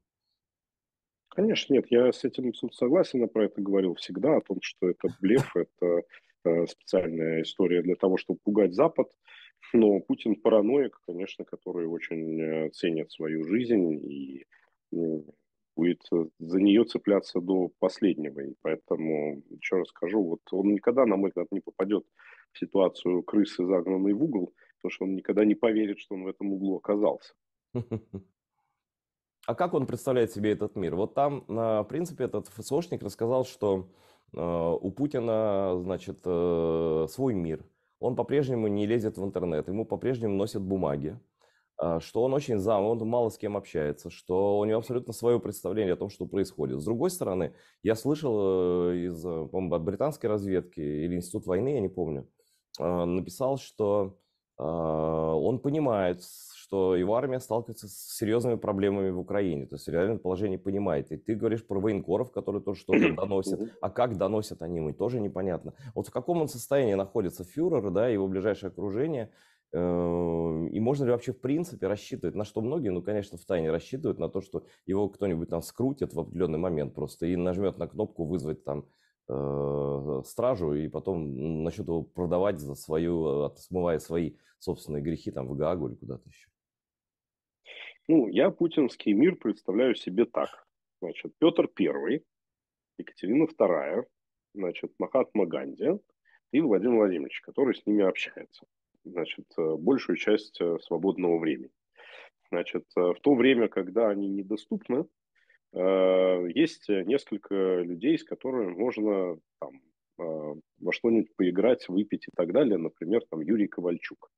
Конечно, нет, я с этим согласен, я про это говорил всегда, о том, что это блеф, это специальная история для того, чтобы пугать Запад. Но Путин параноик, конечно, который очень ценит свою жизнь и м, будет за нее цепляться до последнего. И поэтому, еще раз скажу, вот он никогда, на мой взгляд, не попадет в ситуацию крысы, загнанной в угол, потому что он никогда не поверит, что он в этом углу оказался. А как он представляет себе этот мир? Вот там, в принципе, этот ФСОшник рассказал, что у Путина, значит, свой мир. Он по-прежнему не лезет в интернет, ему по-прежнему носят бумаги, что он очень он мало с кем общается, что у него абсолютно свое представление о том, что происходит. С другой стороны, я слышал из, по-моему, от британской разведки или Институт войны, я не помню, написал, что он понимает, что его армия сталкивается с серьезными проблемами в Украине, то есть реальное положение понимает. И ты говоришь про военкоров, которые тоже что-то доносят, Мгм. а как доносят они ему, тоже непонятно. Вот в каком он состоянии находится фюрер, да, его ближайшее окружение, И можно ли вообще в принципе рассчитывать, на что многие, ну, конечно, втайне рассчитывают, на то, что его кто-нибудь там скрутит в определенный момент просто и нажмет на кнопку вызвать там стражу, и потом начнет его продавать за свою, смывая свои собственные грехи там в Гаагу или куда-то еще. Ну, я путинский мир представляю себе так. Значит, Петр Первый, Екатерина Вторая, значит, Махатма Ганди и Владимир Владимирович, который с ними общается. Значит, большую часть свободного времени. Значит, в то время, когда они недоступны, есть несколько людей, с которыми можно там, во что-нибудь поиграть, выпить и так далее. Например, там Юрий Ковальчук.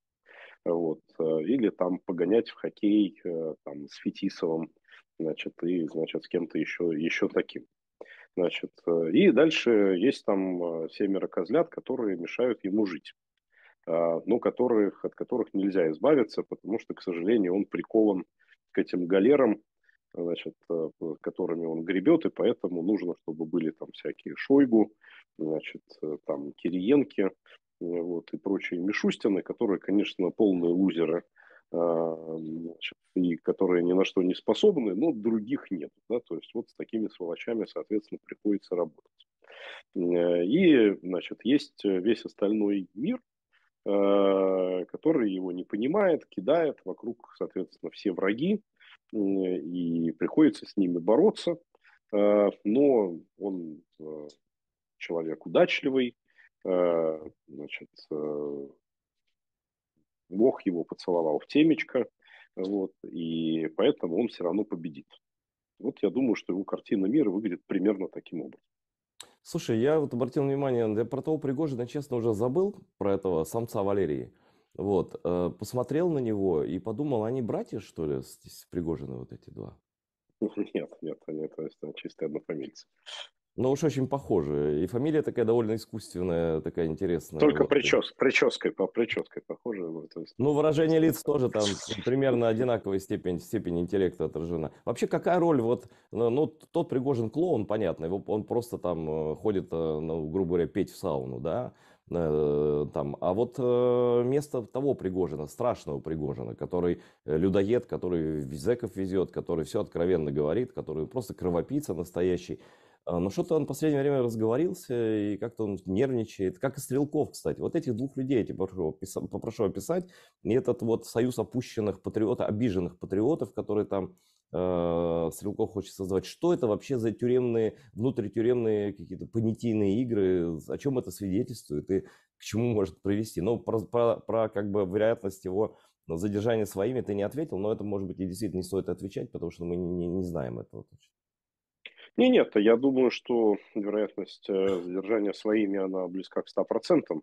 Вот. Или там погонять в хоккей там, с Фетисовым, значит, и, значит, с кем-то еще таким. Значит, и дальше есть там семеро козлят, которые мешают ему жить, но от которых нельзя избавиться, потому что, к сожалению, он прикован к этим галерам, значит, которыми он гребет, и поэтому нужно, чтобы были там всякие Шойгу, значит, там Кириенки, вот, и прочие Мишустины, которые, конечно, полные лузеры, значит, и которые ни на что не способны, но других нет, да, то есть вот с такими сволочами, соответственно, приходится работать. И, значит, есть весь остальной мир, который его не понимает, кидает, вокруг, соответственно, все враги, и приходится с ними бороться, но он человек удачливый, значит, Бог его поцеловал в темечко, вот, и поэтому он все равно победит. Вот я думаю, что его картина мира выглядит примерно таким образом. Слушай, я вот обратил внимание, я про того Пригожина, честно, уже забыл, про этого самца Валерии. Вот, посмотрел на него и подумал, они братья, что ли, с Пригожины вот эти два? Нет, нет, они то есть, чистые однофамильцы. Ну уж очень похожи. И фамилия такая довольно искусственная, такая интересная. Только Вот. прической похоже. Ну, то есть, Ну, выражение чисто лиц тоже там примерно одинаковая степень интеллекта отражена. Вообще, какая роль, вот, ну, тот Пригожин клоун, понятно, он просто там ходит, ну, грубо говоря, петь в сауну, да, там. А вот место того Пригожина, страшного Пригожина, который людоед, который зэков везет, который все откровенно говорит, который просто кровопийца настоящий. Но что-то он в последнее время разговорился, и как-то он нервничает, как и Стрелков, кстати. Вот этих двух людей я тебя попрошу описать. И этот вот союз опущенных патриотов, обиженных патриотов, которые там Стрелков хочет создавать. Что это вообще за тюремные, внутритюремные какие-то понятийные игры? О чем это свидетельствует и к чему может привести? Ну, про как бы вероятность его задержания своими ты не ответил, но это, может быть, и действительно не стоит отвечать, потому что мы не знаем этого точно. Нет, я думаю, что вероятность задержания своими, она близка к 100%.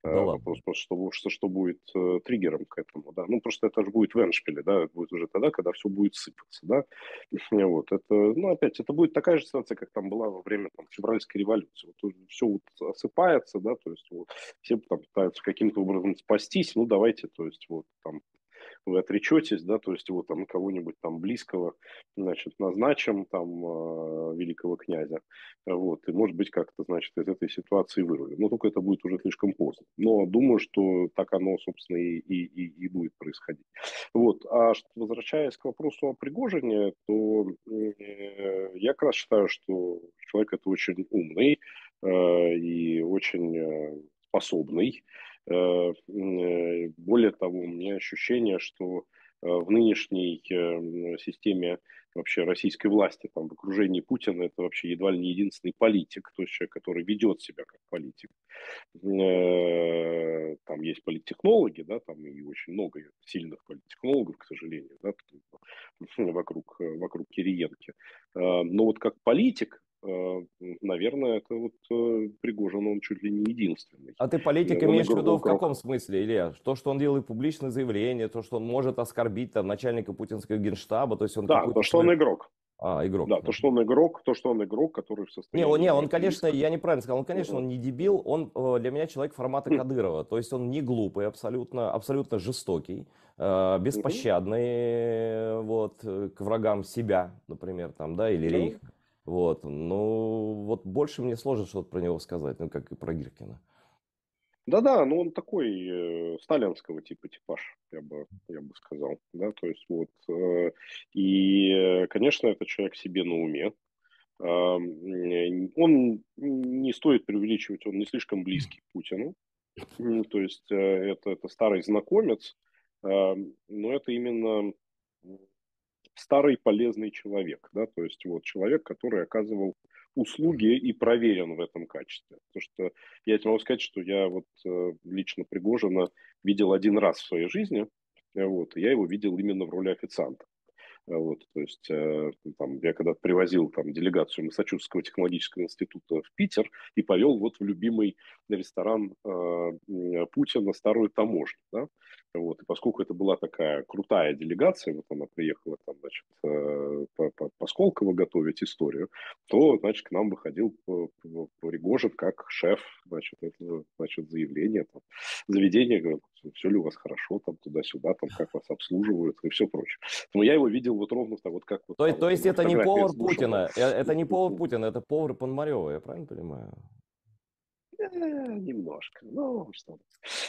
Да ладно. Вопрос просто, что будет триггером к этому, да. Ну, просто это же будет в эндшпиле, да, это будет уже тогда, когда все будет сыпаться, да. Вот, это, ну, опять, это будет такая же ситуация, как там была во время там, февральской революции. Вот все вот осыпается, да, то есть вот, все там пытаются каким-то образом спастись, ну, давайте, то есть вот там вы отречетесь, да, то есть его там кого-нибудь там близкого, значит, назначим там великого князя, вот, и может быть как-то, значит, из этой ситуации вырулим. Но только это будет уже слишком поздно. Но думаю, что так оно, собственно, и будет происходить. Вот, возвращаясь к вопросу о Пригожине, то я как раз считаю, что человек это очень умный и очень способный. Более того, у меня ощущение, что в нынешней системе вообще российской власти, там, в окружении Путина, это вообще едва ли не единственный политик, то есть человек, который ведет себя как политик. Там есть политтехнологи, да, там и очень много сильных политтехнологов, к сожалению, да, вокруг Кириенки. Но вот как политик, наверное, это вот Пригожин, он чуть ли не единственный. А ты политик Он имеешь в виду в каком игрок. смысле, Илья? То, что он делает публичные заявления, то, что он может оскорбить там начальника путинского генштаба, то есть он Да, то, какой-то что свой... он игрок. А, игрок. Да, то, что он игрок, который в состоянии Не, он, играть конечно, действий. я неправильно сказал, он, конечно, Мгм. он не дебил, он для меня человек формата Кадырова, то есть он не глупый, абсолютно, абсолютно жестокий, Мгм. беспощадный, вот, к врагам себя, например, там, да, или Да. Рейх, вот, ну, вот больше мне сложно что-то про него сказать, ну, как и про Гиркина. Да-да, ну он такой сталинского типа типаж, я бы сказал, да, то есть вот, конечно, это человек себе на уме. Он не стоит преувеличивать, он не слишком близкий к Путину. То есть это старый знакомец, но это именно старый полезный человек, да, то есть вот человек, который оказывал услуги и проверен в этом качестве. Потому что я тебе могу сказать, что я вот лично Пригожина видел один раз в своей жизни, вот, и я его видел именно в роли официанта. Вот, то есть, там, я когда привозил там, делегацию Массачусетского технологического института в Питер и повел вот в любимый ресторан Путина «Старую таможню». Да? Вот, и поскольку это была такая крутая делегация, вот она приехала там, значит, по Сколково готовить историю, то, значит, к нам выходил Пригожин как шеф, значит, это, значит, заявление, там, заведение, говорит, все ли у вас хорошо, там, туда-сюда, там, как вас обслуживают и все прочее. Но я его видел вот ровно так, вот как вот То, там то вот есть на это не фотографии повар вышел, да. Путина, это не повар Путина, это повар Пономарева, я правильно понимаю? Немножко, ну что ты.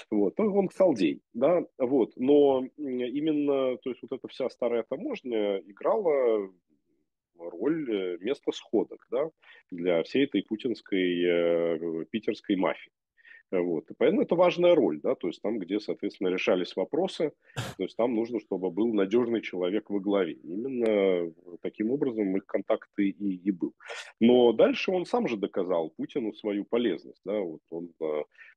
Вот, ну, он халдей, да, вот, но именно, то есть вот эта вся старая таможня играла роль места сходок, да, для всей этой путинской питерской мафии. Вот. И поэтому это важная роль, да, то есть там, где, соответственно, решались вопросы, то есть там нужно, чтобы был надежный человек во главе. Именно таким образом их контакт и был. Но дальше он сам же доказал Путину свою полезность, да, вот он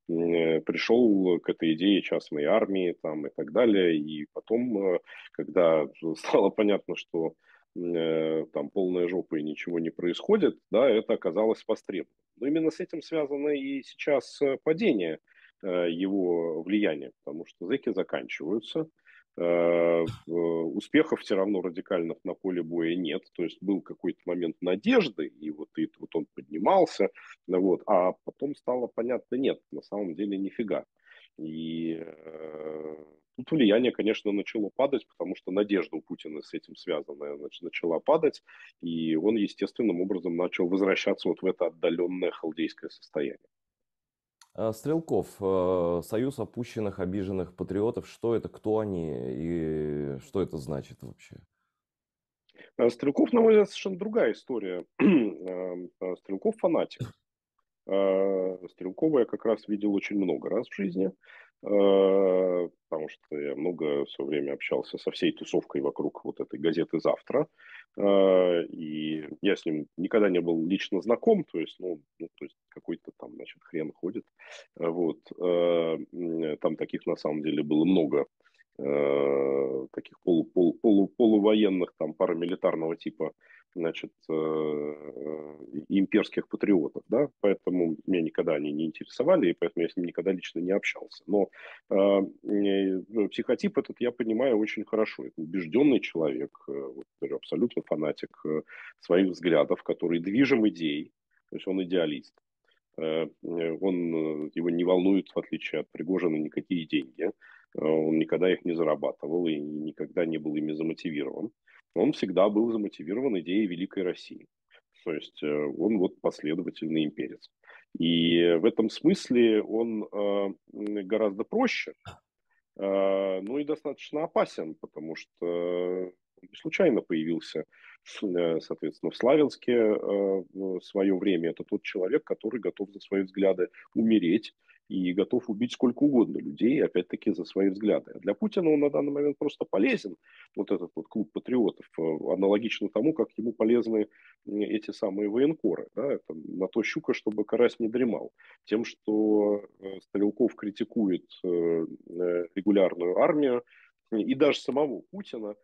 пришел к этой идее частной армии там и так далее, и потом, когда стало понятно, что там полная жопа и ничего не происходит, да, это оказалось востребовано. Но именно с этим связано и сейчас падение его влияния, потому что зэки заканчиваются, успехов все равно радикальных на поле боя нет, то есть был какой-то момент надежды, и вот он поднимался, вот, а потом стало понятно, нет, на самом деле нифига. И тут влияние, конечно, начало падать, потому что надежда у Путина с этим связанная начала падать, и он естественным образом начал возвращаться вот в это отдаленное халдейское состояние. Стрелков, союз опущенных, обиженных патриотов, что это, кто они и что это значит вообще? Стрелков, на мой взгляд, совершенно другая история. Стрелков фанатик. Стрелкова я как раз видел очень много раз в жизни, потому что я много все время общался со всей тусовкой вокруг вот этой газеты «Завтра», и я с ним никогда не был лично знаком, то есть, ну, то есть какой-то там, значит, хрен ходит, вот, там таких на самом деле было много, таких полувоенных, там, парамилитарного типа, значит, имперских патриотов, да, поэтому меня никогда они не интересовали, и поэтому я с ним никогда лично не общался. Но психотип этот я понимаю очень хорошо. Это убежденный человек, вот, говорю, абсолютно фанатик своих взглядов, который движим идеей, то есть он идеалист. Его не волнует, в отличие от Пригожина, никакие деньги. Он никогда их не зарабатывал и никогда не был ими замотивирован. Он всегда был замотивирован идеей Великой России. То есть он вот последовательный имперец. И в этом смысле он гораздо проще, ну и достаточно опасен, потому что не случайно появился, соответственно, в Славянске в свое время. Это тот человек, который готов за свои взгляды умереть и готов убить сколько угодно людей, опять-таки, за свои взгляды. А для Путина он на данный момент просто полезен, вот этот вот клуб патриотов, аналогично тому, как ему полезны эти самые военкоры. Да? Это на то щука, чтобы карась не дремал. Тем, что Стрелков критикует регулярную армию и даже самого Путина,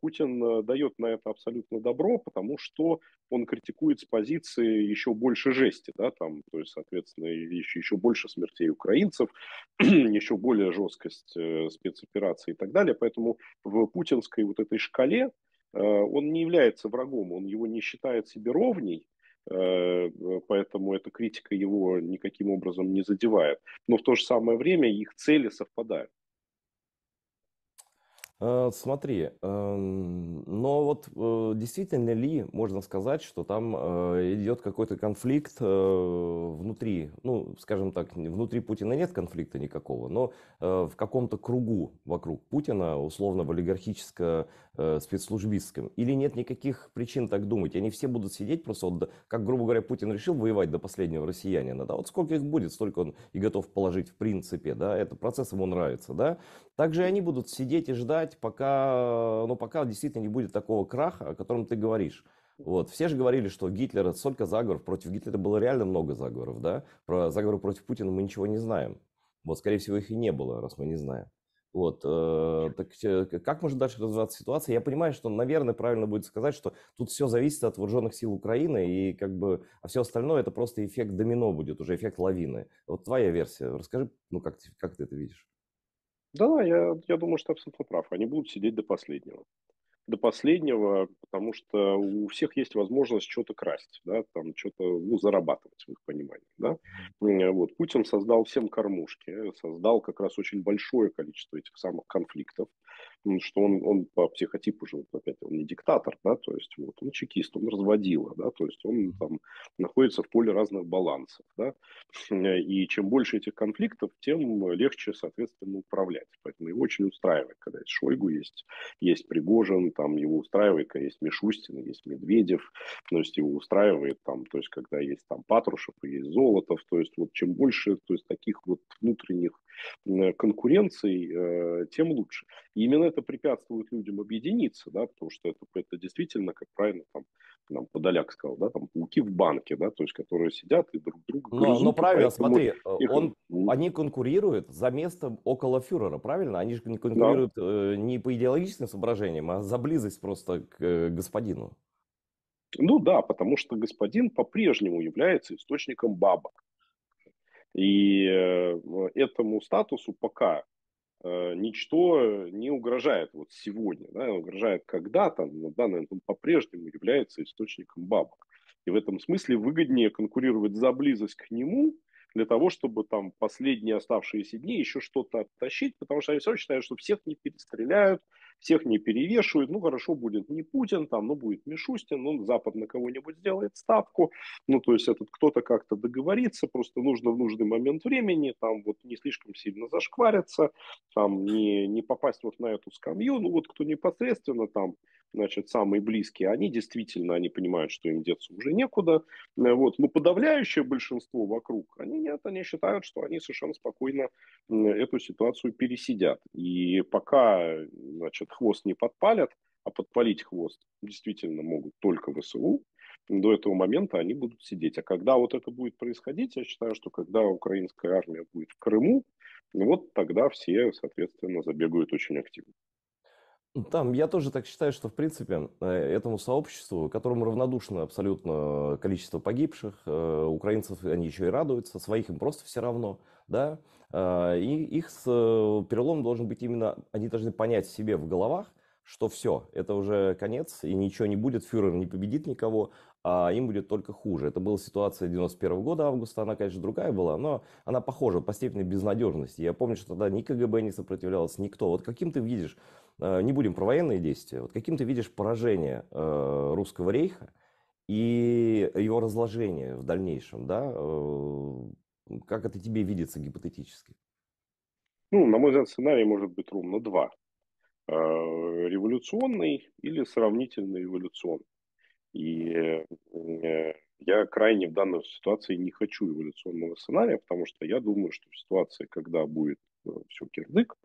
Путин дает на это абсолютно добро, потому что он критикует с позиции еще больше жести, да, там, то есть, соответственно, еще больше смертей украинцев, еще более жесткость спецопераций и так далее. Поэтому в путинской вот этой шкале он не является врагом, он его не считает себе ровней, поэтому эта критика его никаким образом не задевает. Но в то же самое время их цели совпадают. Смотри, но вот действительно ли можно сказать, что там идет какой-то конфликт внутри, ну, скажем так, внутри Путина нет конфликта никакого, но в каком-то кругу вокруг Путина, условно в олигархическо-спецслужбистском, или нет никаких причин так думать? Они все будут сидеть просто, вот, как, грубо говоря, Путин решил воевать до последнего россиянина, да, вот сколько их будет, столько он и готов положить в принципе, да, это процесс ему нравится, да, также и они будут сидеть и ждать, пока, ну, пока действительно не будет такого краха, о котором ты говоришь. Вот. Все же говорили, что Гитлер, это столько заговоров, против Гитлера было реально много заговоров, да? Про заговоры против Путина мы ничего не знаем. Вот, скорее всего, их и не было, раз мы не знаем. Вот, так как может дальше развиваться ситуация? Я понимаю, что, наверное, правильно будет сказать, что тут все зависит от вооруженных сил Украины, и как бы, а все остальное это просто эффект домино будет, уже эффект лавины. Вот твоя версия, расскажи, ну как ты это видишь? Да, я думаю, что абсолютно прав. Они будут сидеть до последнего, потому что у всех есть возможность что-то красть, да, там что-то, ну, зарабатывать в их понимании, да. Вот. Путин создал всем кормушки, создал как раз очень большое количество этих самых конфликтов, что он по психотипу же, вот опять, он не диктатор, да, то есть вот, он чекист, он разводила, да, то есть он там находится в поле разных балансов, да, и чем больше этих конфликтов, тем легче, соответственно, управлять. Поэтому его очень устраивает, когда есть Шойгу, есть Пригожин, там его устраивает, когда есть Мишустин, есть Медведев, то есть его устраивает там, то есть когда есть там Патрушев и есть Золотов, то есть вот чем больше, то есть таких вот внутренних конкуренций, тем лучше. И именно это препятствует людям объединиться, да, потому что это действительно, как правильно там нам Подоляк сказал, да, там пауки в банке, да, то есть которые сидят и друг друга Но грызут, и правильно, поэтому смотри, их, они конкурируют за место около фюрера, правильно? Они же не да, конкурируют не по идеологическим соображениям, а за близость просто к господину. ну да, потому что господин по-прежнему является источником бабок. И этому статусу пока ничто не угрожает вот сегодня, да, угрожает когда-то, но в данный момент он по-прежнему является источником бабок. И в этом смысле выгоднее конкурировать за близость к нему, для того, чтобы там последние оставшиеся дни еще что-то оттащить, потому что они все равно считают, что всех не перестреляют, всех не перевешивают, ну хорошо, будет не Путин, там, ну будет Мишустин, ну Запад на кого-нибудь сделает ставку, ну то есть этот кто-то как-то договорится, просто нужно в нужный момент времени, там вот не слишком сильно зашквариться, там не попасть вот на эту скамью, ну вот кто непосредственно там, значит, самые близкие, они действительно, они понимают, что им деться уже некуда, вот, но подавляющее большинство вокруг, они нет, они считают, что они совершенно спокойно эту ситуацию пересидят, и пока, значит, хвост не подпалят, а подпалить хвост действительно могут только ВСУ, до этого момента они будут сидеть. А когда вот это будет происходить, я считаю, что когда украинская армия будет в Крыму, вот тогда все, соответственно, забегают очень активно. Там я тоже так считаю, что в принципе этому сообществу, которому равнодушно абсолютно количество погибших, украинцев они еще и радуются, своих им просто все равно, да, и их перелом должен быть именно, они должны понять себе в головах, что все, это уже конец, и ничего не будет, фюрер не победит никого, а им будет только хуже. Это была ситуация 91 года августа, она, конечно, другая была, но она похожа по степени безнадежности. Я помню, что тогда ни КГБ не сопротивлялся, никто. Вот каким ты видишь, не будем про военные действия, вот каким ты видишь поражение русского рейха и его разложение в дальнейшем, да, как это тебе видится гипотетически? Ну, на мой взгляд, сценарий может быть ровно два. Революционный или сравнительно революционный. И я крайне в данной ситуации не хочу эволюционного сценария, потому что я думаю, что в ситуации, когда будет все кирдык,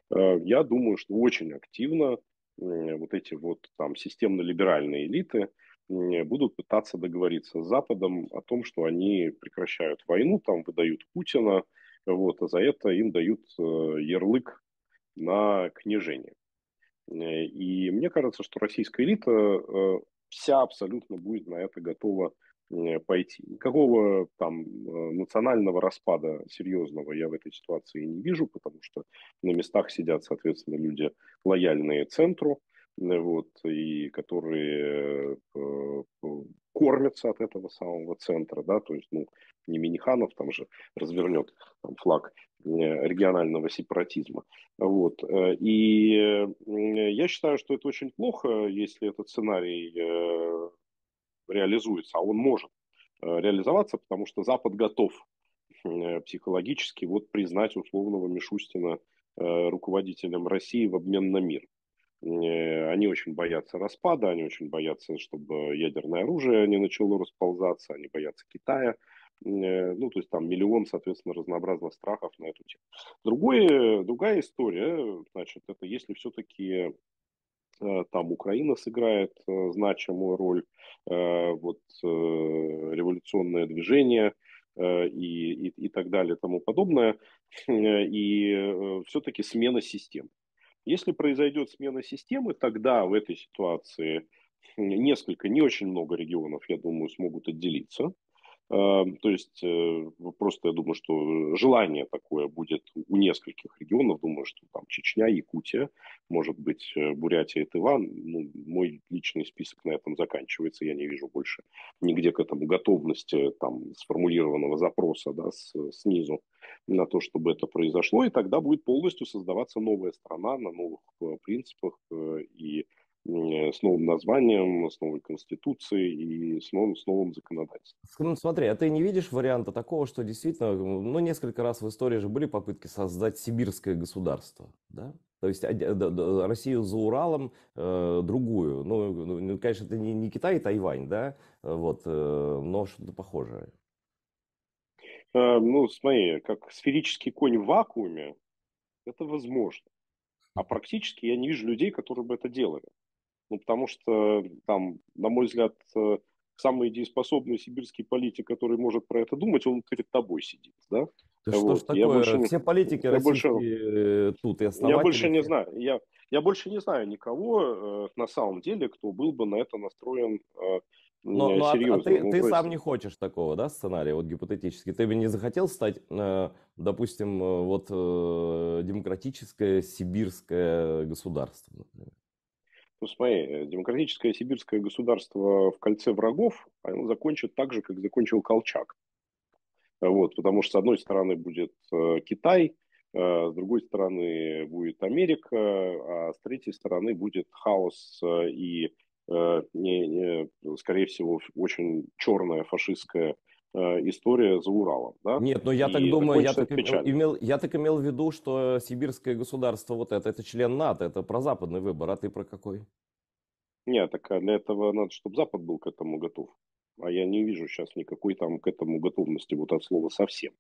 я думаю, что очень активно вот эти вот там системно-либеральные элиты будут пытаться договориться с Западом о том, что они прекращают войну, там выдают Путина, вот, а за это им дают ярлык на княжение. И мне кажется, что российская элита вся абсолютно будет на это готова пойти. Никакого там национального распада серьезного я в этой ситуации не вижу, потому что на местах сидят, соответственно, люди лояльные центру, вот, и которые кормятся от этого самого центра, да, то есть, ну, не Миниханов там же развернет там, флаг регионального сепаратизма. Вот. Я считаю, что это очень плохо, если этот сценарий реализуется, а он может реализоваться, потому что Запад готов психологически вот признать условного Мишустина руководителем России в обмен на мир. Они очень боятся распада, они очень боятся, чтобы ядерное оружие не начало расползаться, они боятся Китая. Ну, то есть там миллион, соответственно, разнообразных страхов на эту тему. Другая история, значит, это если все-таки там Украина сыграет значимую роль, вот революционное движение и так далее и тому подобное, и все-таки смена систем. Если произойдет смена системы, тогда в этой ситуации несколько, не очень много регионов, я думаю, смогут отделиться. То есть просто я думаю, что желание такое будет у нескольких регионов. Думаю, что там Чечня, Якутия, может быть, Бурятия и Тыва. Ну, мой личный список на этом заканчивается. Я не вижу больше нигде к этому готовности там сформулированного запроса, да, снизу на то, чтобы это произошло. И тогда будет полностью создаваться новая страна на новых принципах и с новым названием, с новой конституцией и с новым законодательством. Ну, смотри, а ты не видишь варианта такого, что действительно, ну, несколько раз в истории же были попытки создать сибирское государство, да? То есть Россию за Уралом, другую. Ну, конечно, это не Китай и Тайвань, да, вот, но что-то похожее. Ну, смотри, как сферический конь в вакууме, это возможно. А практически я не вижу людей, которые бы это делали. Ну, потому что там, на мой взгляд, самый дееспособный сибирский политик, который может про это думать, он перед тобой сидит, да? Да что ж Вот. Я такое, больше, все политики я больше, российские тут и я больше основатели не все. знаю. Я больше не знаю никого на самом деле, кто был бы на это настроен А серьезно. Ну, ты то есть сам не хочешь такого, да, сценария, вот гипотетически? Ты бы не захотел стать, допустим, вот демократическое сибирское государство, например? ну, смотри, демократическое сибирское государство в кольце врагов, оно закончит так же, как закончил Колчак. Вот, потому что с одной стороны будет Китай, с другой стороны будет Америка, а с третьей стороны будет хаос и, скорее всего, очень черная фашистская история за Уралом. Да? Нет, но я так И думаю, закончится это печально. я так имел в виду, что сибирское государство вот это член НАТО, это прозападный выбор, а ты про какой? Нет, так для этого надо, чтобы Запад был к этому готов. А я не вижу сейчас никакой там к этому готовности вот от слова совсем.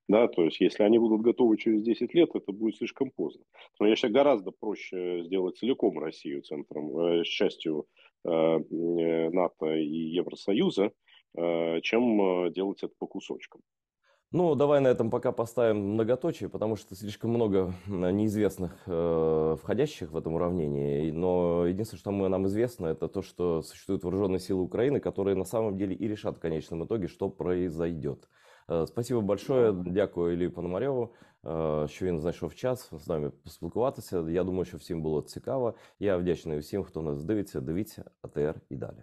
Да, то есть, если они будут готовы через 10 лет, это будет слишком поздно. Но я считаю, гораздо проще сделать целиком Россию центром, частью НАТО и Евросоюза, чем делать это по кусочкам. Ну, давай на этом пока поставим многоточие, потому что слишком много неизвестных входящих в этом уравнении. Но единственное, что нам известно, это то, что существуют вооруженные силы Украины, которые на самом деле и решат в конечном итоге, что произойдет. Спасибо большое, Да. дякую Іллі Пономарьову, що він знайшов час з нами поспілкуватися. Я думаю, що всім було цікаво. Я вдячний всім, хто нас дивиться. Дивіться АТR і далі.